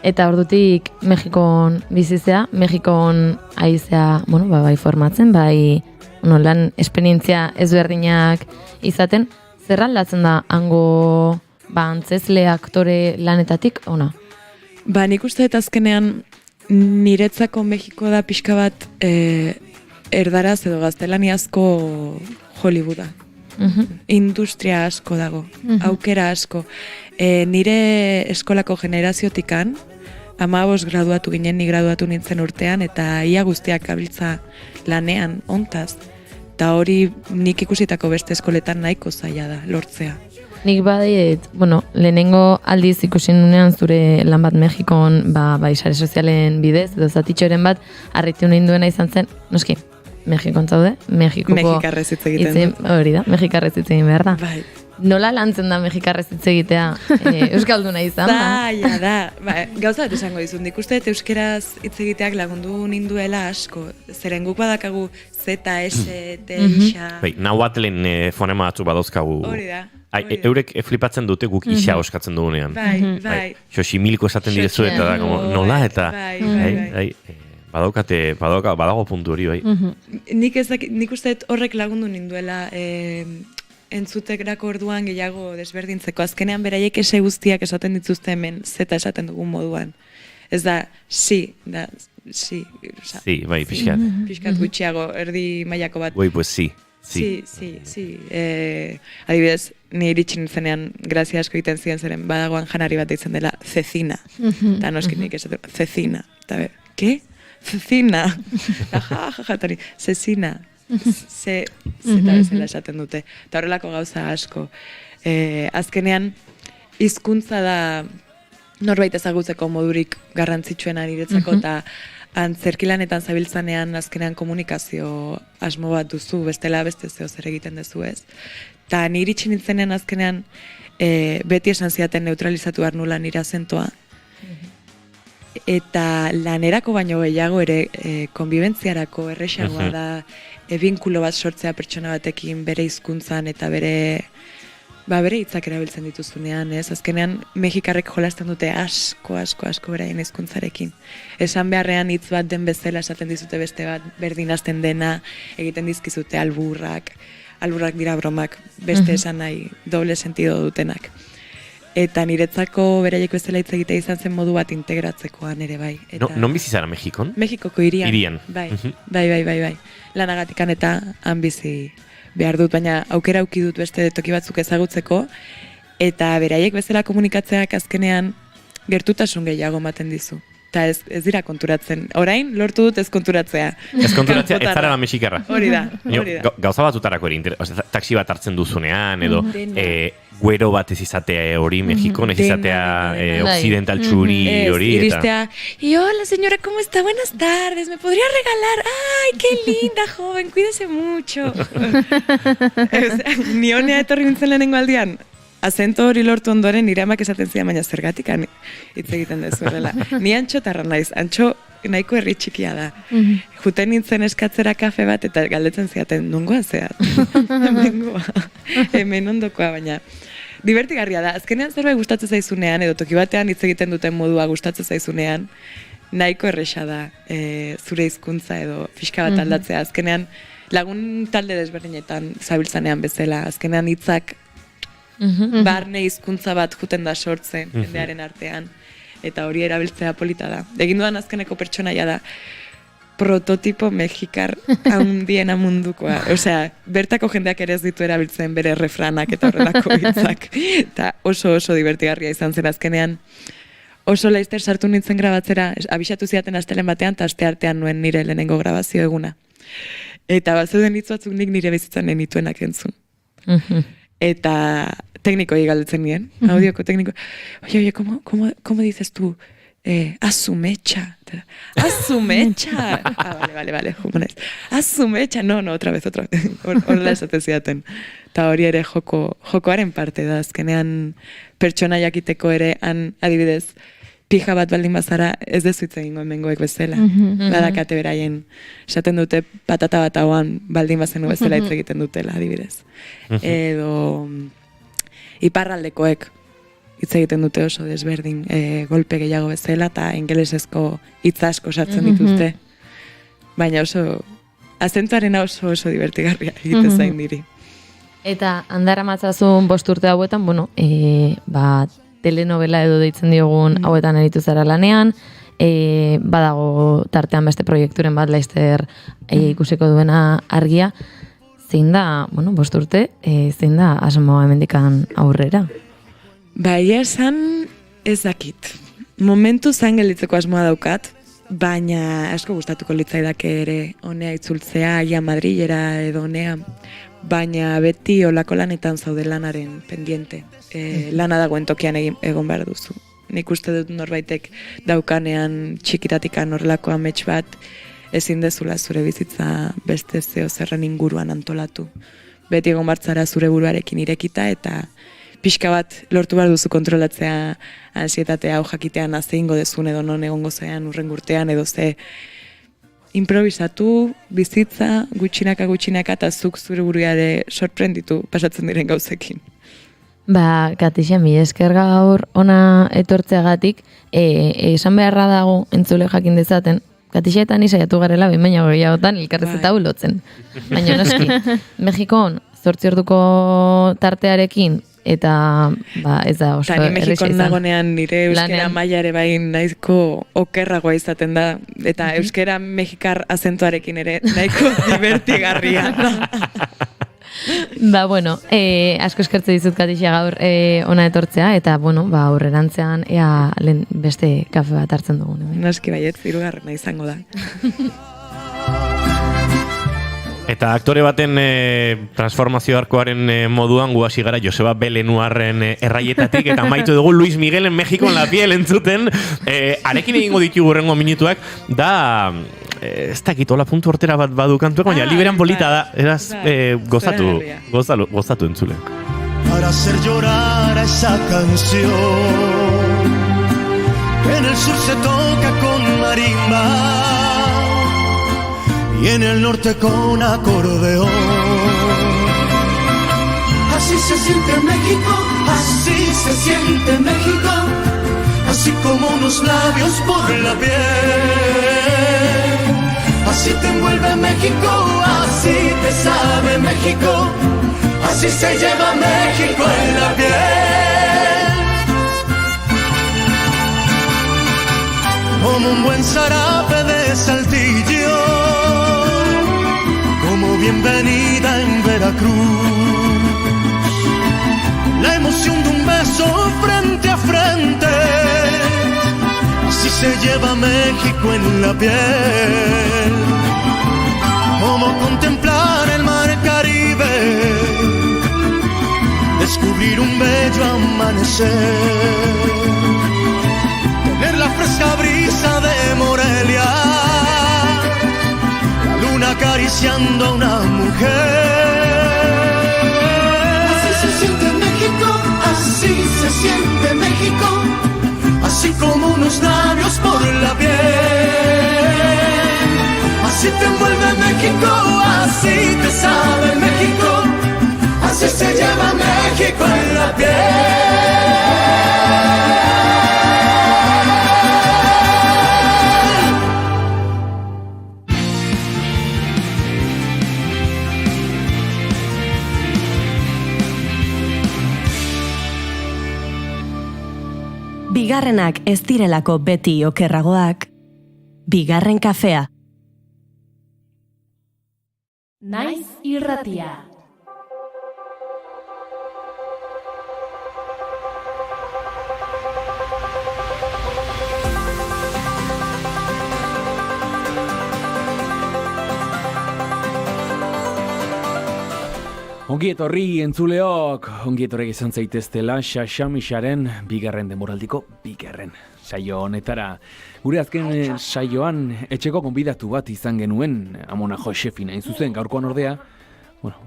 Eta ordutik Mexikon bizizea, Mexikon aizea, bai formatzen, bai lan esperientzia ezberdinak izaten, zer aldatzen da hango antzezle aktore lanetatik, ona? Ba, nik uste dut azkenean niretzako Mexiko da pixka bat erdaraz edo gaztelaniazko Hollywooda. Industria asko dago, aukera asko. Nire eskolako generaziotikan, 15 graduatu ginen, ni graduatu nintzen urtean, eta ia guztiak gabiltza lanean, ontaz. Eta hori nik ikusitako beste eskoletan nahiko zaila da, lortzea. Nik badit, lehenengo aldiz ikusi nunean zure lan bat Mexikon, bai sare sozialen bidez, edo zatitxoren bat, harritu nahi duena izan zen, noski, Mexikon zaude, Mexikarrez hitz egiten. Hori da, Mexikarrez hitz egin behar da. Bai. Nola lantzen da Mexikarrez hitz egitea euskalduna izan? Zaila da. Gauza bat esango dizut, nik uste euskeraz hitz egiteak lagundu ninduela asko. Zeren guk badakagu Z, S, T, Ixa. Nahuatlen fonema batzu badauzkagu. Hori da. Eurek flipatzen dute guk isa oskatzen dugunean. Bai. Xoximilko esaten direzu eta nola eta... Badago puntu hori, bai. Nik uste horrek lagundu ninduela entzutekrako orduan gehiago desberdintzeko. Azkenean beraiek ese guztiak esaten dituzte hemen zeta esaten dugun moduan. Ez da, si, si. Bai, pixkat. Pixkat gutxiago, erdi mailako bat. Pues si. Si. Adibidez, ni iritsi nintzenean grazia asko egiten ziren zeren badagoan janari bat deitzen dela Cecina. Eta noskinik esaten, Cecina. Eta ke? Cecina. Cecina. Zeta bezala esaten dute. Eta horrelako gauza asko. Azkenean, hizkuntza da norbait ezagutzeko modurik garrantzitsuena niretzako, eta antzerkilanetan zabiltzanean azkenean komunikazio asmo bat duzu, bestela beste zeo zer egiten duzu ez. Eta nire iritsi nintzenean azkenean beti esan ziaten neutralizatu behar nula nire azentoa. Eta lanerako baino gehiago ere konbibentziarako erresagoa da binkulo bat sortzea pertsona batekin bere hizkuntzan eta bere hitzak erabiltzen dituzunean, ez? Azkenean Mexikarrek jolasten dute asko beraien hizkuntzarekin. Esan beharrean hitz bat den bezala esaten dizute beste bat berdin hasten dena, egiten dizkizute alburrak dira bromak, beste esan nahi doble sentido dutenak. Eta niretzako beraiek bezala hitz egitea izan zen modu bat integratzekoan ere bai. Non bizi zara Mexikon? Mexikoko hirian. Hirian. Bai. Lanagatikan eta han bizi behar dut, baina aukera auki dut beste toki batzuk ezagutzeko, eta beraiek bezala komunikatzeak azkenean gertutasun gehiago ematen dizu. Eta ez dira konturatzen. Orain, lortu dut ez konturatzea. Ez konturatzea, ez zara Mexikarra. Hori da. Gauza batzutarako ere, taxi bat hartzen duzunean, edo güero bat ez izatea hori Mexikon, ez izatea occidental txuri hori. Iristea, y hola señora, ¿cómo está? Buenas tardes, ¿me podría regalar? ¡Ay, qué linda, joven! Cuídese mucho. Ni honea etorri nintzen lehenengo aldian. Azento hori lortu ondoren nire amak esaten zidan, baina zergatik hitz egiten dezuela. Ni antxotarra naiz, antxo nahiko herri txikia da. Juten nintzen eskatzera kafe bat eta galdetzen ziaten, nongoa zeat? Hemen ondokoa, baina divertigarria da. Azkenean zerbait gustatzen zaizunean, edo toki batean hitz egiten duten modua gustatzen zaizunean, nahiko erresa da zure hizkuntza edo pixka bat aldatzea. Azkenean lagun talde desberdinetan zabiltzanean bezala, azkenean hitzak barne hizkuntza bat juten da sortzen jendearen artean, eta hori erabiltzea polita da. Egin dudan azkeneko pertsonaia da prototipo mexikar handiena mundukoa. Osea, bertako jendeak ere ez ditu erabiltzen bere refranak eta horrelako hitzak. Eta oso divertigarria izan zen azkenean. Oso laizter sartu nintzen grabatzera, abisatu ziaten astelen batean, eta aste artean nuen nire lehenengo grabazio eguna. Eta bazeuden hitz batzuk nik nire bizitzan nenituenak entzun. Eta teknikoi galdetzen nien, audioko tekniko. Oye, ¿cómo dices tú? Azumecha. Azumecha. Vale, jumonez. Azumecha. No, otra vez. Horrela esaten zidaten. Eta hori ere jokoaren parte da. Azkenean pertsona jakiteko ere han adibidez pija bat baldin bazara ez dezu hitz egingo hemengoek bezala. Badakate beraien esaten dute patata bat hauan baldin bazenu bezala hitz egiten dutela adibidez. Edo iparraldekoek hitz egiten dute oso desberdin, golpe gehiago bezala eta ingelesezko hitz asko sartzen dituzte. Baina oso azentuarena oso divertigarria egiten zain diri. Eta handara matzazun 5 urte hauetan, bueno, telenovela edo deitzen diogun hauetan aritu zara lanean, badago tartean beste proiekturen bat Laster ikusiko duena Argia. Zein da, 5 urte, zein da asmoa hemendikan aurrera? Egia esan ez dakit. Momentu zain gelditzeko asmoa daukat, baina asko gustatuko litzaidake ere honea itzultzea, ia Madrilera edo honea, baina beti olako lanetan zaude lanaren pendiente. Lana dagoen tokian egon behar duzu. Nik uste dut norbaitek daukanean txikitatikan horrelako amets bat, ezin dezula zure bizitza beste zeo zerren inguruan antolatu. Beti egon bartzara zure buruarekin irekita eta pixka bat lortu behar duzu kontrolatzea ansietatea hau jakitean azeingo dezun edo non egongo zean urren urtean edo ze improvisatu, bizitza, gutxinaka eta zuk zure buruare sorprenditu pasatzen diren gauzekin. Katixa, mi esker gaur ona etortzeagatik, esan beharra dago entzule jakin dezaten, Katixa eta ni saiatu garela baina gehiagotan elkarrezeta lotzen. Baina noski, Mexikon 8 orduko tartearekin eta ez da oso erresa izan. Mexikon nagonean nire euskera maila ere bain nahiko okerragoa izaten da, eta euskera mexikar azentuarekin ere nahiko divertigarria. Asko eskertze dizut Katixa gaur ona etortzea, eta aurrerantzean ea lehen beste kafe bat hartzen dugun. Noski baiet, 3. izango da. Eta aktore baten transformazio arkoaren moduan gu hasi gara Joseba Belenuarren erraietatik eta amaitu dugu Luis Miguelen Mexikon la piel entzuten. Arekin egingo ditugu rengo minutuak, da ez dakit, hola puntu hortera bat badu kantuak, baina liberan polita da, eraz gozatu entzule. Para hacer llorar a esa canción en el sur se toca con marimba y en el norte con acordeón. Así se siente México, así se siente México, así como unos labios por la piel. Así te envuelve México, así te sabe México, así se lleva México en la piel. Como un buen zarape de Saltillo, como bienvenida en Veracruz, la emoción de un beso frente a frente, así se lleva México en la piel. Como contemplar el mar Caribe, descubrir un bello amanecer, tener la fresca brisa de Morelia, la luna acariciando a una mujer. Así se siente México, así se siente México, así como unos labios por la piel. Así te envuelve México, así te sabe México, así se lleva México en la piel. Bigarrenak ez direlako beti okerragoak, bigarren kafea. Naiz irratia. Ongi etorri entzuleok, ongi etorrek izan zaiteztela Xaxamixaren bigarren demoraldiko bigarren saio honetara. Gure azken saioan etxeko gonbidatu bat izan genuen, Amona Josefina hain zuzen, gaurkoan ordea,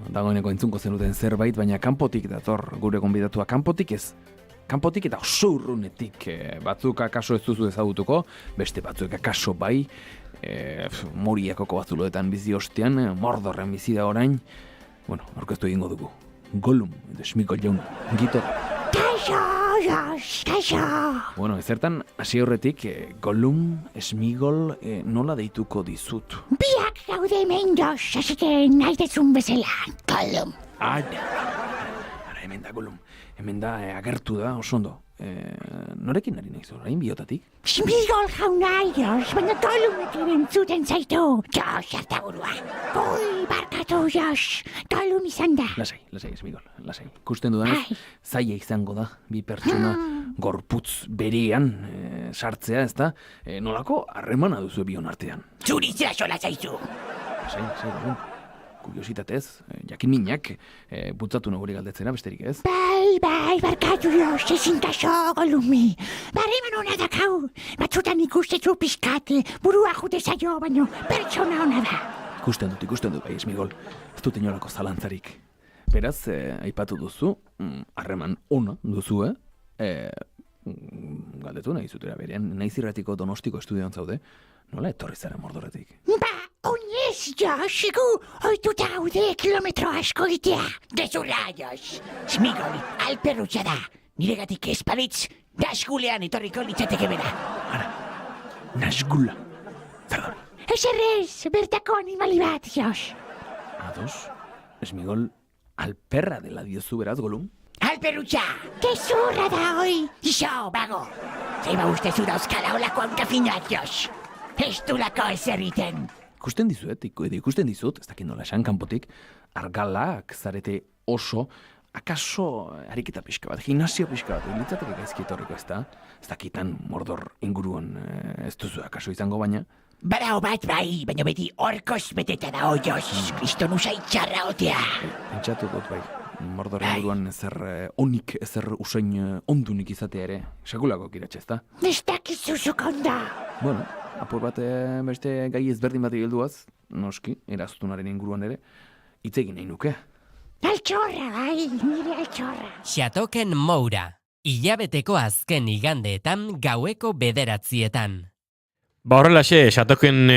dagoeneko entzunko zenuten zerbait, baina kanpotik dator gure gonbidatua, kanpotik eta oso urrunetik, batzuk akaso ez duzu ezagutuko, beste batzuk akaso bai, Moriakoko batzuloetan bizi ostean, Mordorren bizi da orain. Orkestu egingo dugu. Gollum, edo Smigol jaun, gitora. Kaixo! Ezertan, hasi horretik, Gollum, Smigol, nola deituko dizut? Biak gaude hemen Josh, así que nahi dezun bezala. Gollum. Ara, hemen da, Golum. Hemen da, agertu da, oso ondo. Norekin ari nahizu, orain biotatik? Smigol jauna, Jos, baina Golumekin entzuten zaitu. Jos, hartaburua. Ui, barkatu, Jos. Golum izan da. Lasai, Smigol, lasai. Kusten dudanez, zaila izango da, bi pertsona gorputz berean sartzea, ez da? Nolako harremana duzu bion artean? Zurizia sola zaizu. Lasai, Golum. Kuriositatez, jakin minak, butzatu naguri galdetzera, besterik ez? Bai, barkatu, Jos, ezin kaso, Golumi. Barreman hona dakau, batzutan ikustezu pizkate, burua jute zaio, baino pertsona hona da. Ikusten dut, bai, Smigol. Ez dut inolako zalantzarik. Beraz, aipatu duzu, harreman ona duzu, galdetu nahi zutera berean, naiz irratiko Donostiko estudioan zaude, nola etorri zara Mordorretik? Oinez, Jos, egu, oituta gaude kilometro asko egitea. Gezurra, Jos. Smigol, alperrutxa da. Niregatik ez palitz, nasgulean etorriko litzateke bera. Nasgula? Perdón. Eserrez, bertako animali bat, Jos. Ados, Smigol, alperra dela diozu beraz, Golum? Alperrutxa, gezurra da, oi. Iso, bago. Zeiba ustezu dauzkala olako hankafinak, Jos. Ez du lako ezerriten. Ikusten dizut, ez dakit nola esan kanpotik, argalak zarete oso, akaso ariketa pixka bat, gimnasio pixka bat, litzateke gaizki etorriko ez da? Ez dakitan Mordor inguruan ez duzu akaso izango baina? Barao bat bai, baina beti orkoz beteta da Jos, kriston usai txarra otea. Pentsatu dut bai, Mordor inguruan ezer onik, ezer usain ondunik izatea ere, sekulako kiratxe ez da? Ez dakizuzuk onda. Bueno, apur bat beste gai ezberdin bat egilduaz, noski, eraztunaren inguruan ere, hitz egin nahi nuke. Altxorra, bai, nire altxorra. Xatoken Moura, hilabeteko azken igandeetan gaueko 9:00. Horrelaxe, Xatoken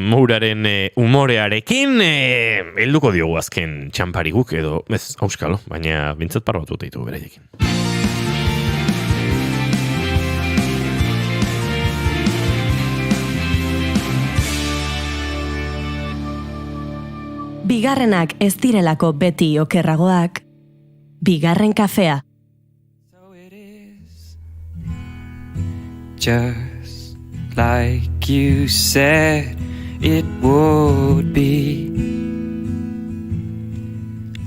Mouraren umorearekin helduko diogu azken txampari guk edo, ez, auskalo, baina bintzat parbatut ditu beraiekin. Bigarrenak ez direlako beti okerragoak, bigarren kafea. Just like you said it would be.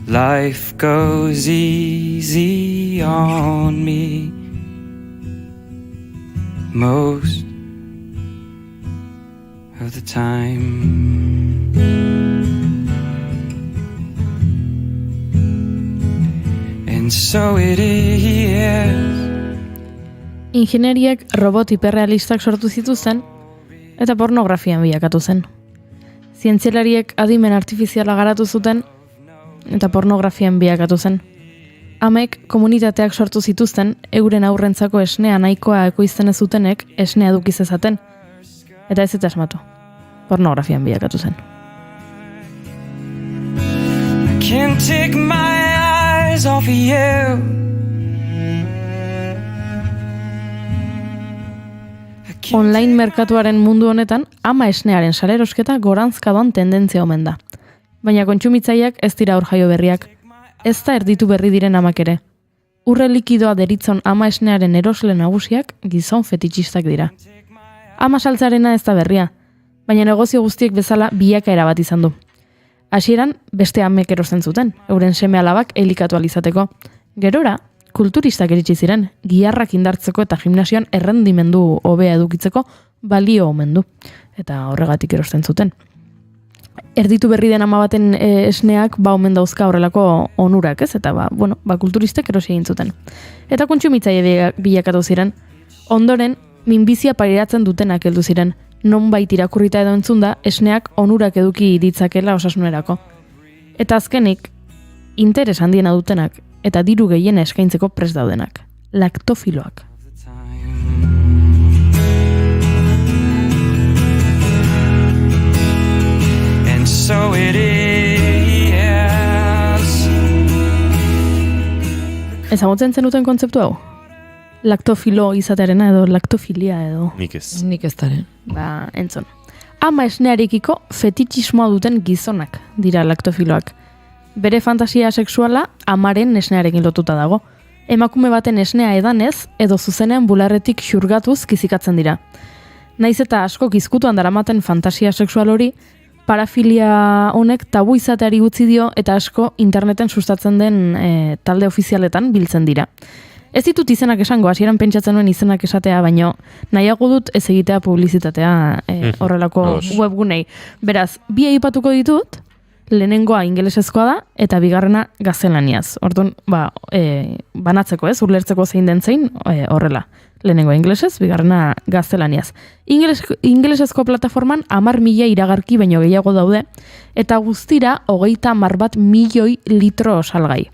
Life goes easy on me most of the time. And so it is. Ingenieriek robot hiperrealistak sortu zituzten eta pornografian bilakatu zen. Zientzialariek adimen artifiziala garatu zuten eta pornografian bilakatu zen. Amek komunitateak sortu zituzten euren aurrentzako esnea nahikoa ekoizten ez zutenek esnea eduki zezaten. Eta ez eta asmatu. Pornografian bilakatu zen. I can't take my eyes off of you. Online merkatuaren mundu honetan ama esnearen salerosketa gorantzkadoan tendentzia omen da. Baina kontsumitzaileak ez dira hor jaio berriak. Ez da erditu berri diren amak ere. Urre likidoa deritzon ama esnearen erosle nagusiak gizon fetitxistak dira. Ama saltzarena ez da berria, baina negozio guztiek bezala bilakaera bat izan du. Hasieran beste amek erosten zuten, euren seme alabak elikatu alizateko. Gerora, kulturistak eritsi ziren, giharrak indartzeko eta gimnasioan errendimendu hobea edukitzeko balio omen du. Eta horregatik erosten zuten. Erditu berri den ama baten esneak omen dauzka horrelako onurak, ez? Eta kulturistek erosi egin zuten. Eta kontsumitzaile bilakatu ziren. Ondoren, minbizia pariratzen dutenak heldu ziren. Nonbait irakurrita edo entzunda, esneak onurak eduki ditzakela osasunerako. Eta azkenik, interes handiena dutenak eta diru gehiena eskaintzeko prest daudenak. Laktofiloak. And so it is. Ezagutzen zenuten kontzeptu hau? Laktofilo izatearena edo laktofilia edo... Nik ez. Nik ez daren. Entzun. Ama esnearekiko fetitxismoa duten gizonak dira laktofiloak. Bere fantasia sexuala amaren esnearekin lotuta dago. Emakume baten esnea edanez edo zuzenean bularretik xurgatuz kizikatzen dira. Naiz eta askok izkutuan daramaten fantasia sexual hori, parafilia honek tabu izateari utzi dio eta asko interneten sustatzen den talde ofizialetan biltzen dira. Ez ditut izenak esango, hasieran pentsatzen nuen izenak esatea, baino nahiago dut ez egitea publizitatea horrelako webgunei. Beraz, bi aipatuko ditut, lehenengoa ingelesezkoa da eta bigarrena gaztelaniaz. Orduan, banatzeko ulertzeko zein den zein horrela. Lehenengoa ingelesez, bigarrena gaztelaniaz. Ingelesezko plataforman 10.000 iragarki baino gehiago daude eta guztira 30.000 litro salgai.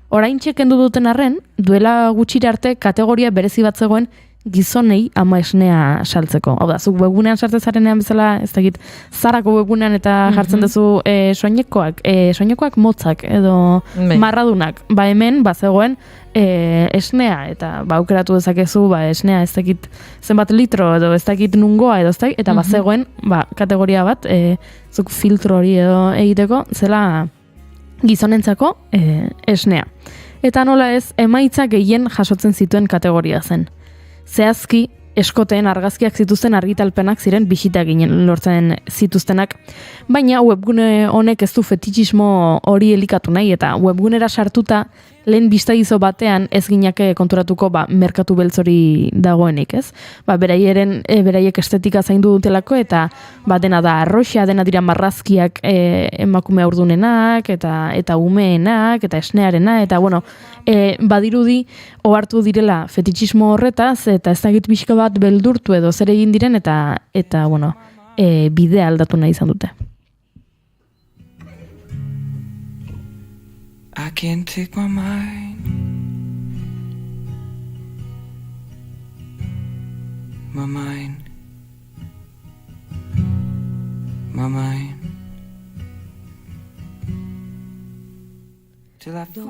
Orain txekendu duten arren, duela gutxira arte kategoria berezi bat zegoen gizonei ama esnea saltzeko. Hau da, zuk webgunean sartzezarenean bezala, ez dakit, zarako webgunean eta jartzen duzu soinekoak motzak edo marradunak. Ba hemen, zegoen esnea eta aukeratu dezakezu esnea ez dakit zenbat litro edo ez dakit nungoa edo ez dakit, eta zegoen kategoria bat, zuk filtro hori edo egiteko, zela gizonentzako esnea. Eta nola ez, emaitza gehien jasotzen zituen kategoria zen. Zehazki, eskoteen argazkiak zituzten argitalpenak ziren bisita ginen lortzen zituztenak, baina webgune honek ez du fetitxismo hori elikatu nahi, eta webgunera sartuta lehen bistaizo batean ez ginake konturatuko merkatu beltz hori dagoenik, ez? Beraiek estetika zaindu dutelako eta dena da arroxa, dena dira marrazkiak emakume haurdunenak eta umeenak eta esnearena, eta badirudi ohartu direla fetitxismo horretaz eta ez dakit pixka bat beldurtu edo zer egin diren eta bidea aldatu nahi izan dute. I can't take my mind. My mind. My mind.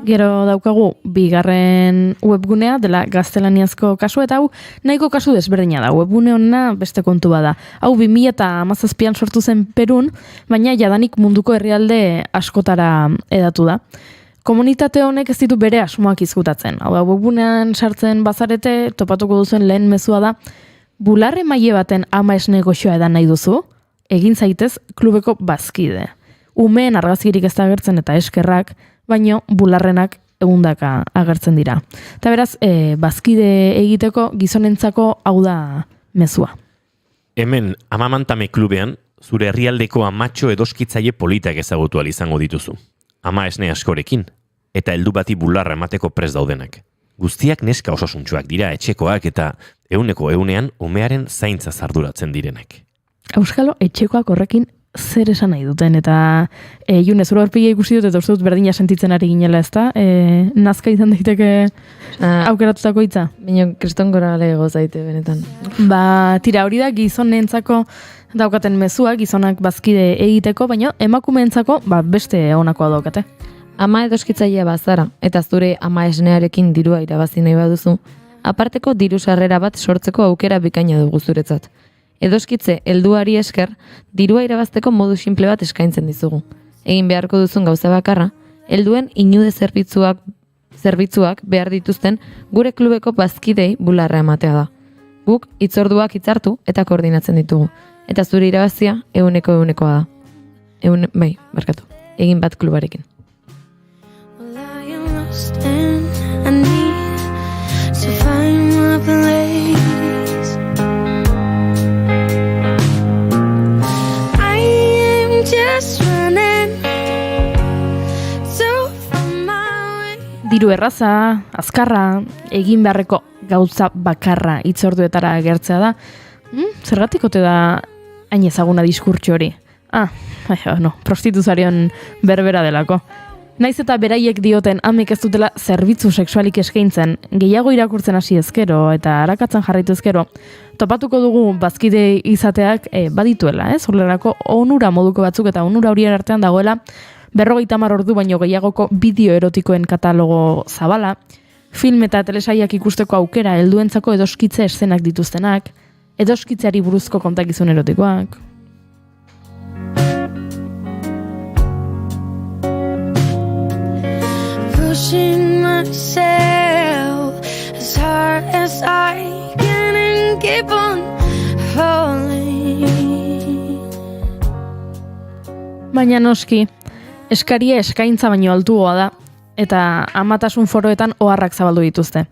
Gero daukagu bigarren webgunea dela gaztelaniazko kasu, eta hau nahiko kasu desberdina da. Webgune honena beste kontu bada. Hau 2017an sortu zen Perun, baina jadanik munduko herrialde askotara hedatu da. Komunitate honek ez ditu bere asmoak izkutatzen. Hau da, webgunean sartzen bazarete, topatuko duzuen lehen mezua da, bularre maile baten ama esne goxoa edan nahi duzu, egin zaitez klubeko bazkide. Umeen argazkirik ez da agertzen eta eskerrak, baino bularrenak egundaka agertzen dira. Eta beraz, bazkide egiteko gizonentzako hau da mezua. Hemen, Amamantame klubean, zure herrialdeko amatxo edoskitzaile politak ezagutu ahal izango dituzu. Ama esne askorekin, eta heldu bati bularra emateko prest daudenak. Guztiak neska osasuntsuak dira etxekoak eta ehunean umearen zaintza zarduratzen direnak. Euskalo, etxekoak horrekin zer esan nahi duten, eta June, zure horpila ikusi dut, eta uste dut berdina sentitzen ari ginela, ezta? Nazka izan daiteke aukeratutako hitza? Baina kriston gora lego zaite, benetan. Tira, hori da gizonentzako daukaten mezua, gizonak bazkide egiteko, baina emakumeentzako beste onakoa daukate. Ama edoskitzailea bazara, eta zure ama esnearekin dirua irabazi nahi baduzu, aparteko diru sarrera bat sortzeko aukera bikaina dugu zuretzat. Edoskitze helduari esker, dirua irabazteko modu simple bat eskaintzen dizugu. Egin beharko duzun gauza bakarra, helduen inude zerbitzuak behar dituzten gure klubeko bazkidei bularra ematea da. Guk hitzorduak hitzartu eta koordinatzen ditugu. Eta zure irabazia 100%koa da. Egin bat klubarekin. I need to find my place. I am just running so from my way. Diru erraza, azkarra, egin beharreko gauza bakarra hitzorduetara agertzea da. Zergatik ote da hain ezaguna diskurtso hori? Prostituzarion berbera delako. Naiz eta beraiek dioten amek ez dutela zerbitzu sexualik eskaintzen, gehiago irakurtzen hasi ezkero eta arakatzen jarraitu ezkero, topatuko dugu bazkide izateak badituela, horrelako onura moduko batzuk, eta onura horien artean dagoela 50 ordu baino gehiagoko bideo erotikoen katalogo zabala, film eta telesaiak ikusteko aukera helduentzako edoskitze eszenak dituztenak, edoskitzeari buruzko kontakizun erotikoak. pushing myself as hard as I can and keep on falling. Baina noski, eskaria eskaintza baino altuagoa da, eta amatasun foroetan oharrak zabaldu dituzte.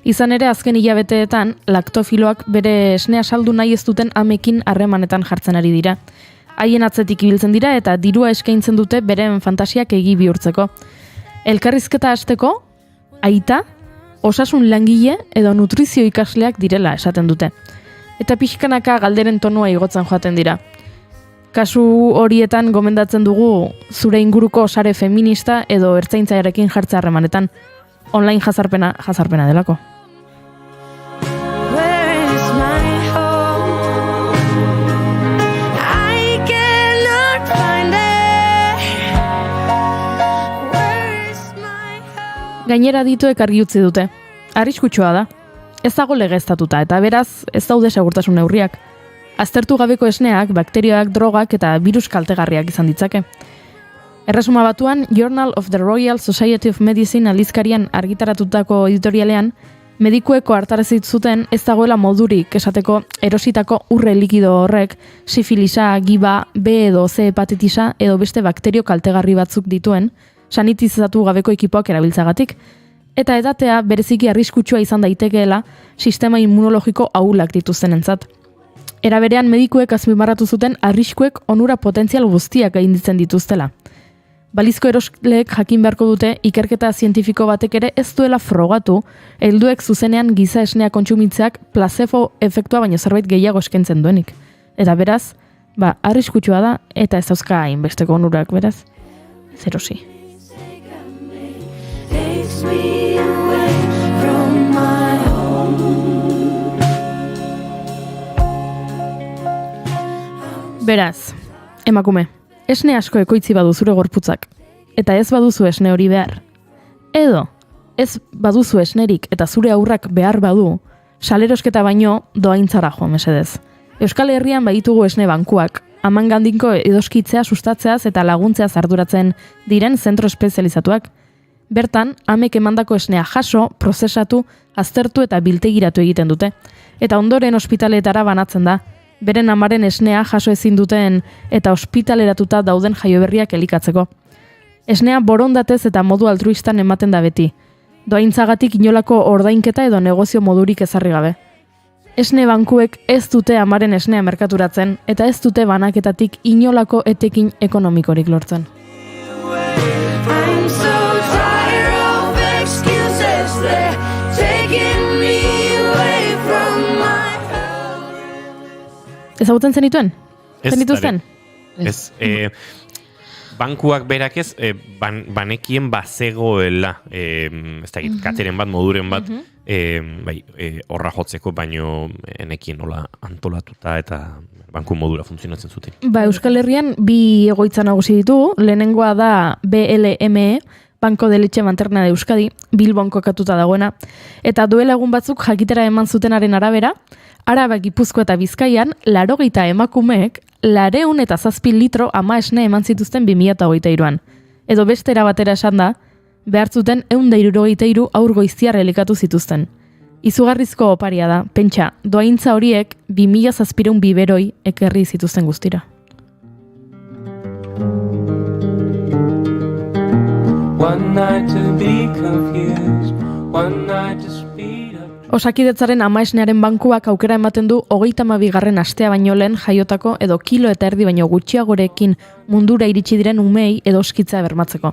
Izan ere, azken hilabeteetan, laktofiloak bere esnea saldu nahi ez duten amekin harremanetan jartzen ari dira. Haien atzetik ibiltzen dira eta dirua eskaintzen dute beren fantasiak egi bihurtzeko. Elkarrizketa hasteko, aita, osasun langile edo nutrizio ikasleak direla esaten dute. Eta pixkanaka galderen tonua igotzen joaten dira. Kasu horietan gomendatzen dugu zure inguruko sare feminista edo ertzaintzarekin jartze harremanetan. Online jazarpena delako. Gainera dituek argi utzi dute. Arriskutsua da. Ez dago legeztatuta eta beraz ez daude segurtasun neurriak. Aztertu gabeko esneak, bakterioak, drogak eta virus kaltegarriak izan ditzake. Erresuma Batuan, Journal of the Royal Society of Medicine aldizkarian argitaratutako editorialean, medikueko hartarazit zuten ez dagoela modurik esateko erositako urre likido horrek sifilisa, giba, B edo C hepatitisa edo beste bakterio kaltegarri batzuk dituen, sanitizatu gabeko ekipoak erabiltzagatik, eta edatea bereziki arriskutsua izan daitekeela sistema immunologiko ahulak dituztenentzat. Era berean medikuek azpimarratu zuten arriskuek onura potentzial guztiak gainditzen dituztela. Balizko erosleek jakin beharko dute ikerketa zientifiko batek ere ez duela frogatu helduek zuzenean giza esnea kontsumitzeak placebo efektua baino zerbait gehiago eskaintzen duenik. Eta beraz, arriskutsua da eta ez dauzka hainbesteko onurak, beraz. Zerosi. Beraz, emakume, esne asko ekoitzi badu zure gorputzak, eta ez baduzu esne hori behar. Edo, ez baduzu esnerik eta zure aurrak behar badu, salerosketa baino doaintzara jo mesedez. Euskal Herrian baditugu esne bankuak, amangandinko edoskitzea sustatzeaz eta laguntzeaz arduratzen diren zentro espezializatuak. Bertan, amek emandako esnea jaso, prozesatu, aztertu eta biltegiratu egiten dute. Eta ondoren ospitaletara banatzen da, beren amaren esnea jaso ezin duten eta ospitaleratuta dauden jaioberriak elikatzeko. Esnea borondatez eta modu altruistan ematen da beti. Doaintzagatik inolako ordainketa edo negozio modurik ezarri gabe. Esne bankuek ez dute amaren esnea merkaturatzen eta ez dute banaketatik inolako etekin ekonomikorik lortzen. Ezagutzen zenituen? Zenituzten? Ez, bankuak berak ez, banekien bazegoela, ez da, kateren bat, moduren bat, horra jotzeko, baino enekien nola antolatuta eta banku modura funtzionatzen zuten. Euskal Herrian bi egoitza nagusi ditugu, lehenengoa da BLME, Banco de Leche Materna de Euskadi, Bilbon kokatuta dagoena, eta duela egun batzuk jakitera eman zutenaren arabera, Araba, Gipuzko eta Bizkaian, 80 emakumeek 207 litro ama esne eman zituzten 2023an. Edo beste era batera esan da, behartzuten 163 haur goiztiar elikatu zituzten. Izugarrizko oparia da, pentsa, doaintza horiek 2007 biberoi ekerri zituzten guztira. One night to be confused, one night to speed up. Osakidetzaren ama esnearen bankuak aukera ematen du 32. astea baino lehen jaiotako edo kilo eta erdi baino gutxiagorekin mundura iritsi diren umei edo oskitza bermatzeko.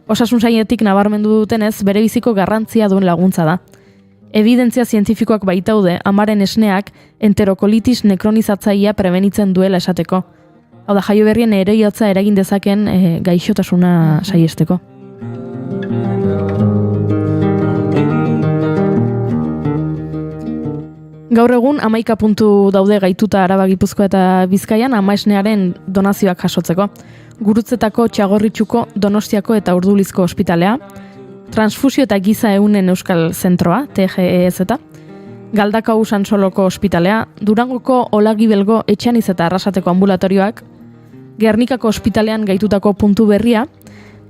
Osasun sailetik nabarmendu dutenez bere biziko garrantzia duen laguntza da. Evidentzia zientifikoak baitaude amaren esneak enterokolitis nekronizatzailea prebenitzen duela esateko. Hau da, jaioberrien eroriotza eragin dezaken gaixotasuna saiesteko. Gaur egun 11 puntu daude gaituta Araba, Gipuzkoa eta Bizkaian ama esnearen donazioak jasotzeko. Gurutzetako, Txagorritxuko, Donostiako eta Urdulizko ospitalea, Transfusio eta Giza Eunen Euskal Zentroa, TGEZ, Galdakao Sansoloko ospitalea, Durangoko Olagibelgo Etxaniz eta Arrasateko ambulatorioak, Gernikako ospitalean gaitutako puntu berria,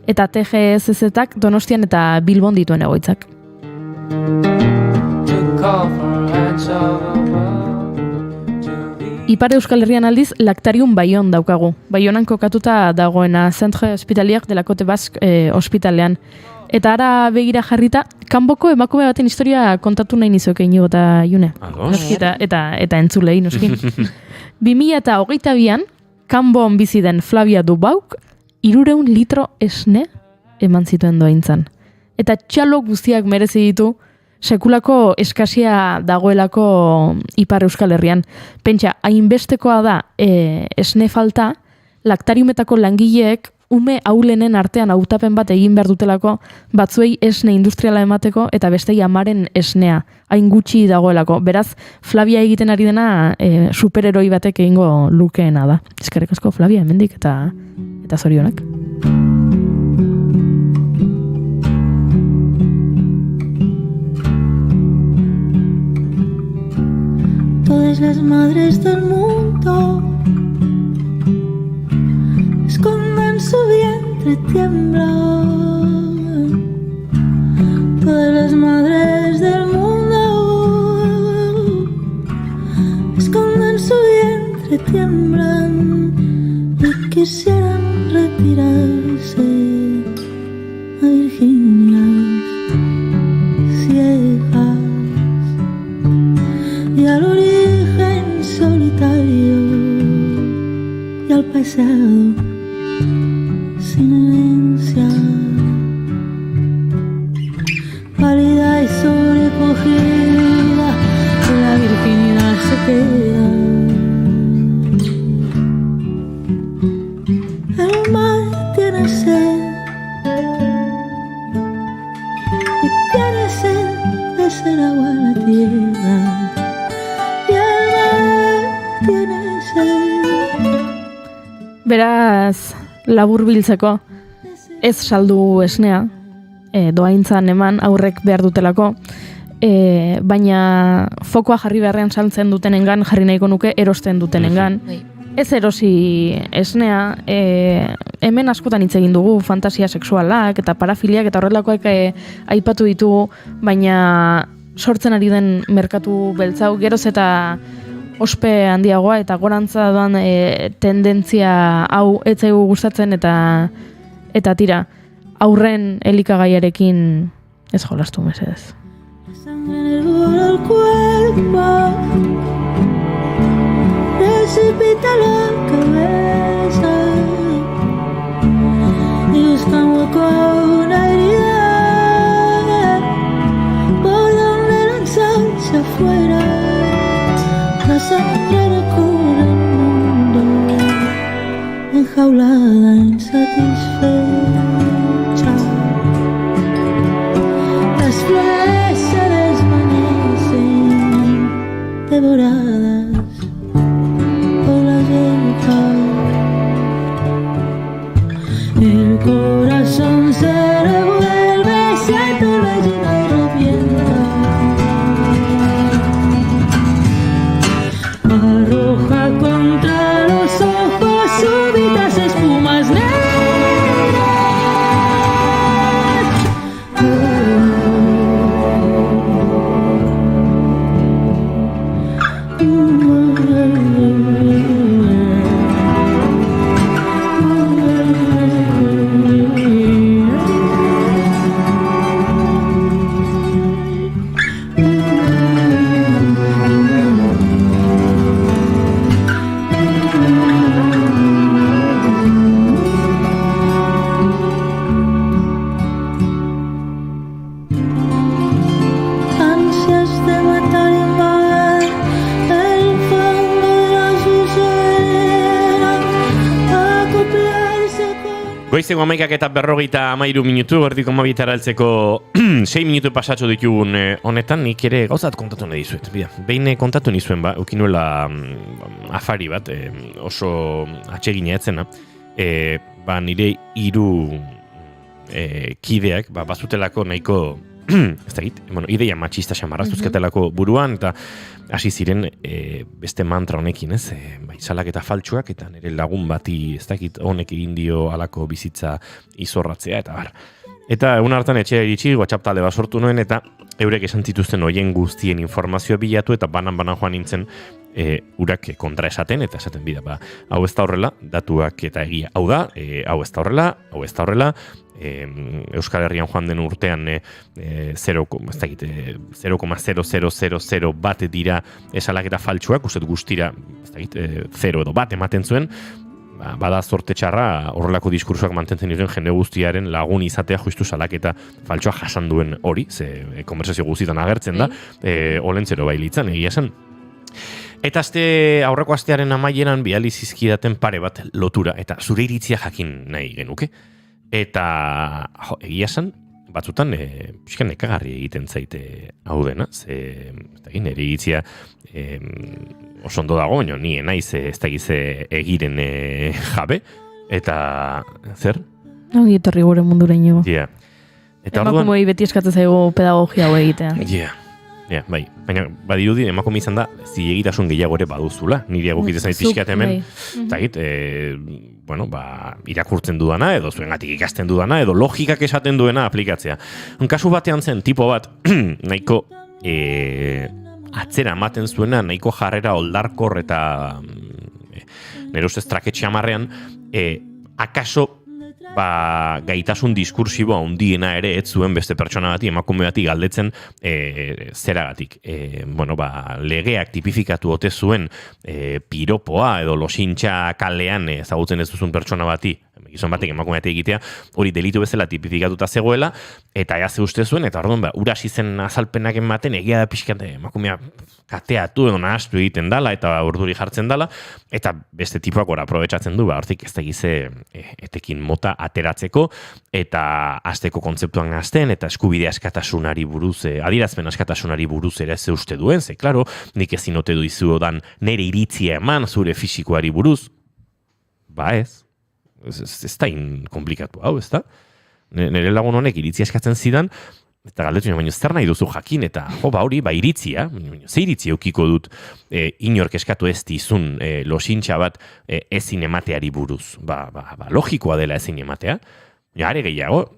eta TGSZ-ak Donostian eta Bilbon dituen egoitzak. Ipar Euskal Herrian aldiz, Laktarium Baion daukagu. Baionan kokatuta dagoena Centre Hospitalier de la Côte Basque ospitalean. Eta ara begira jarrita, kanboko emakume baten historia kontatu nahi nizuke Inigo eta June. Noski eta entzulei, noski. 2022an, kanbon bizi den Flavia Dubauk, 300 litro esne eman zituen doaintzan. Eta txalo guztiak merezi ditu, sekulako eskasia dagoelako Ipar Euskal Herrian. Pentsa, hainbestekoa da esne falta, laktariumetako langileek ume aulenen artean hautapen bat egin behar dutelako, batzuei esne industriala emateko eta bestei amaren esnea, hain gutxi dagoelako. Beraz, Flavia egiten ari dena superheroi batek egingo lukeena da. Eskerrik asko Flavia, hemendik eta zorionak. Todas las madres del mundo esconden su vientre, tiemblan. Todas las madres del mundo esconden su vientre, tiemblan y quisieran retirarse a Virginias ciegas y al origen solitario y al pasado sin herencia, pálida y sobrecogida, la virginidad se queda. El mar tiene sed y tiene sed de ser agua a la tierra, y el mar tiene sed. Beraz, laburbiltzeko, ez saldu esnea, doaintzan eman aurrek behar dutelako, baina fokoa jarri beharrean saltzen dutenengan, jarri nahiko nuke erosten dutenengan. Ez erosi esnea, hemen askotan hitz egin dugu, fantasia sexualak eta parafiliak eta horrelakoak aipatu ditugu, baina sortzen ari den merkatu beltzau, geroz eta ospe handiagoa eta gorantza doan tendentzia hau ez zaigu gustatzen eta tira, aurren elikagaiarekin ez jolastu mesedez. Precipita la cabeza y busca un hueco, una herida por donde lanzarse afuera. La sangre recorre el mundo, enjaulada, insatisfecha. Las flores se desvanecen, devoradas por las ventas. El corazón se revuelve, siento la llena y revienta. Arroja contra los ojos súbitas espumas negras. Goizeko 11:40 minutu, erdiko 12 heltzeko 6 minutu pasatxo ditugun honetan, nik ere gauzat kontatu nahi dizuet. Behin kontatu nizuen, ukinuela afari bat, oso atsegina etzena, nire 3 kideak, bazutelako nahiko ez da ideia matxista xamarraztuzketelako buruan, eta hasi ziren beste mantra honekin, ez? Salaketa faltsuak, eta nire lagun bati, ez dakit, honek egin dio alako bizitza izorratzea, eta bar. Eta egun hartan etxea iritsi, WhatsApp talde bat sortu nuen, eta eurek esan zituzten hoien guztien informazioa bilatu, eta banan joan nintzen urak kontra esaten, eta esaten bida, hau ez da horrela, datuak eta egia. Hau da, hau ez da horrela, Euskal Herrian joan den urtean 0,0000 bat dira esalaketa faltsuak, uste guztira 0 edo bat ematen zuen, bada zorte txarra horrelako diskursoak mantentzen diren jende guztiaren lagun izatea justu salaketa faltsua jasan duen hori, ze konversazio guztietan agertzen da, olentzero bailitzan, egia esan. Eta aurreko astearen amaieran bidali zizkidaten pare bat lotura, eta zure iritzia jakin nahi genuke. Eta egia esan, batzutan pixka nekagarri egiten zaite hau dena, ze nire iritzia oso ondo dago, baina ni naiz ez dakize egiren jabe, eta zer? Ongi etorri gure munduraino. Ja. Emakumei beti eskatzen zaigu pedagogia hau egitea. Ja, bai. Baina badirudi emakume izan da zilegitasun gehiago ere baduzula. Nire egokitzen zait pixkat hemen. Eta irakurtzen dudana, edo zuengatik ikasten dudana, edo logikak esaten duena aplikatzea. Kasu batean zen, tipo bat, nahiko atzera ematen zuena, nahiko jarrera oldarkor eta nire ustez traketxe amarrean, akaso gaitasun diskursiboa handiena ere ez zuen beste pertsona bati, emakume bati galdetzen zeragatik. Legeak tipifikatu ote zuen piropoa edo losintxa kalean ezagutzen ez duzun pertsona bati, gizon batek emakume bati egitea, hori delitu bezala tipifikatuta zegoela, eta ea ze uste zuen, eta orduan urasi zen azalpenak ematen, egia da pixkat emakumea kateatu edo nahastu egiten dala, eta urduri jartzen dala, eta beste tipuak ora aprobetsatzen du, hortik ez da gize etekin mota ateratzeko, eta azteko kontzeptuan azten, eta eskubide askatasunari buruz, adierazpen askatasunari buruz ere ez uste duen, ze, klaro, nik ezin ote du izuodan nere iritzia eman zure fisikoari buruz, ez da inkomplikatu hau, ez da? Nere lagun honek iritzia eskatzen zidan, eta galdetu baina zer nahi duzu jakin, eta hori, iritzia, ze iritzia eukiko dut inork eskatu ez dizun losintxa bat ezin emateari buruz. Logikoa dela ezin ematea. Are gehiago,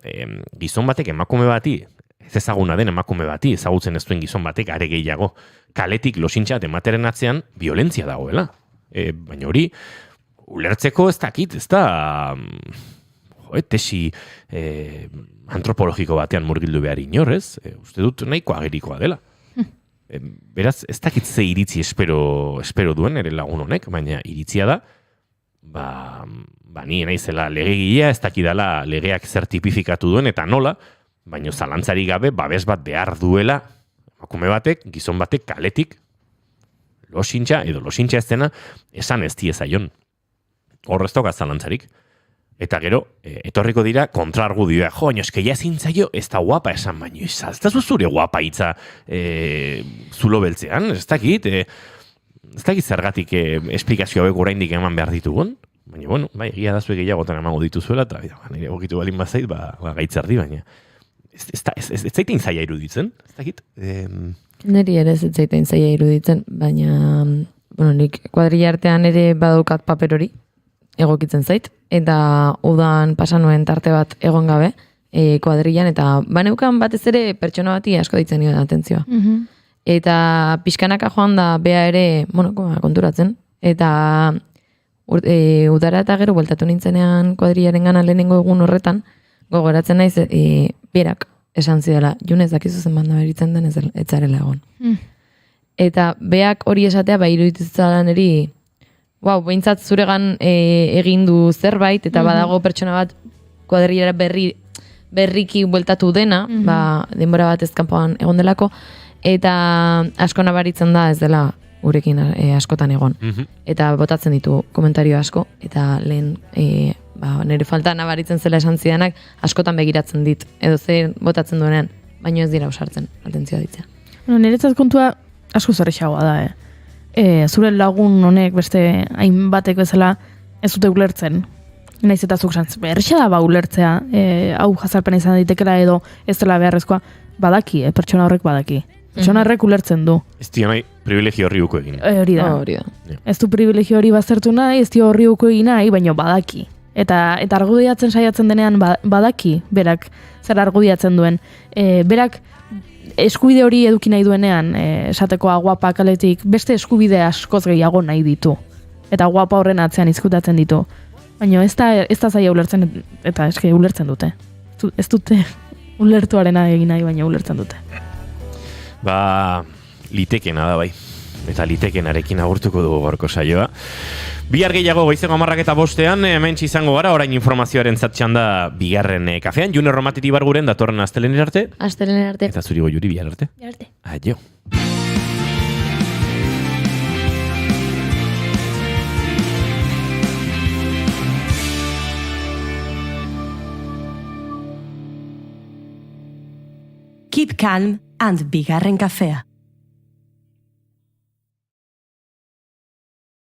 gizon batek emakume bati, ez ezaguna den emakume bati, ezagutzen ez duen gizon batek, are gehiago, kaletik losintxa emateren atzean, violentzia dagoela. Baina hori, ulertzeko ez dakit, ez da tesi antropologiko batean murgildu behar inorrez, uste dut nahiko agerikoa dela. Beraz, ez dakit ze iritzi espero duen ere lagun honek, baina iritzia da, ni naizela legegilea, ez dakidala legeak zer tipifikatu duen eta nola, baina zalantzari gabe babes bat behar duela, emakume batek, gizon batek, kaletik, losintxa edo losintxa ez dena, esan ez diezaion. Horrez toka zalantzarik. Eta gero, etorriko dira kontrargudioa. Baina eske ja ezin zaio, ez da guapa esan, baina ez da zure guapa hitza zulo beltzean, ez dakit zergatik esplikazio hauek oraindik eman behar ditugun. Baina, egia da zuek gehiagotan emango dituzuela, eta nire egokitu balin bazait, gaitzerdi, baina ez zaitein zaila iruditzen, ez dakit? Neri ere ez zaitein zaila iruditzen, baina nik kuadrilla artean ere badaukat paper hori, egokitzen zait, eta udan pasanuen tarte bat egon gabe kuadrillan, eta baneukan batez ere pertsona bati asko ditzen nioen atentzioa. Eta pixkanaka joan da bea ere konturatzen, eta udara eta gero bueltatu nintzenean kuadrillaren gana lehenengo egun horretan, gogoratzen naiz berak esan zidala, Junez dakizu zen banda beritzen den ez zarela egon. Eta beak hori esatea iruditzalan eri, behintzat zuregan egin du zerbait, eta badago pertsona bat kuadrillara berriki bueltatu dena, denbora bat ezkanpoan egon delako, eta asko nabaritzen da ez dela gurekin askotan egon. Eta botatzen ditu komentario asko, eta lehen nire falta nabaritzen zela esan zidanak askotan begiratzen dit, edo zer botatzen duenean, baino ez dira usartzen, atentzioa ditzea. Niretzat kontua asko zerrexagoa da, zure lagun honek beste hainbatek bezala ez dute ulertzen. Naiz eta zuk zantzen, errexa da ulertzea, hau jazarpena izan daitekela edo ez dela beharrezkoa, Badaki, pertsona horrek badaki. Pertsona horrek ulertzen du. Ez dio nahi privilegio horri uko egin. Hori da. Ez du privilegio hori baztertu nahi, ez dio horri uko egin nahi, baina badaki. Eta argudiatzen saiatzen denean badaki, berak zer argudiatzen duen. Berak eskubide hori eduki nahi duenean, esateko guapa kaletik, beste eskubide askoz gehiago nahi ditu. Eta guapa horren atzean izkutatzen ditu. Baina ez da zaila ulertzen, eta eske ulertzen dute. Ez dute ulertuarena egin nahi, baina ulertzen dute. Litekena da bai. Eta litekenarekin agurtuko dugu gaurko saioa. Bihar gehiago goizeko 10:05 hementsi izango gara, orain informazioaren zatxan da bigarren kafean. June Romatiti barguren datorren astelener arte. Astelener arte. Eta zuri goiuri bihar arte. Bihar arte. Aio. Keep calm and bigarren kafea.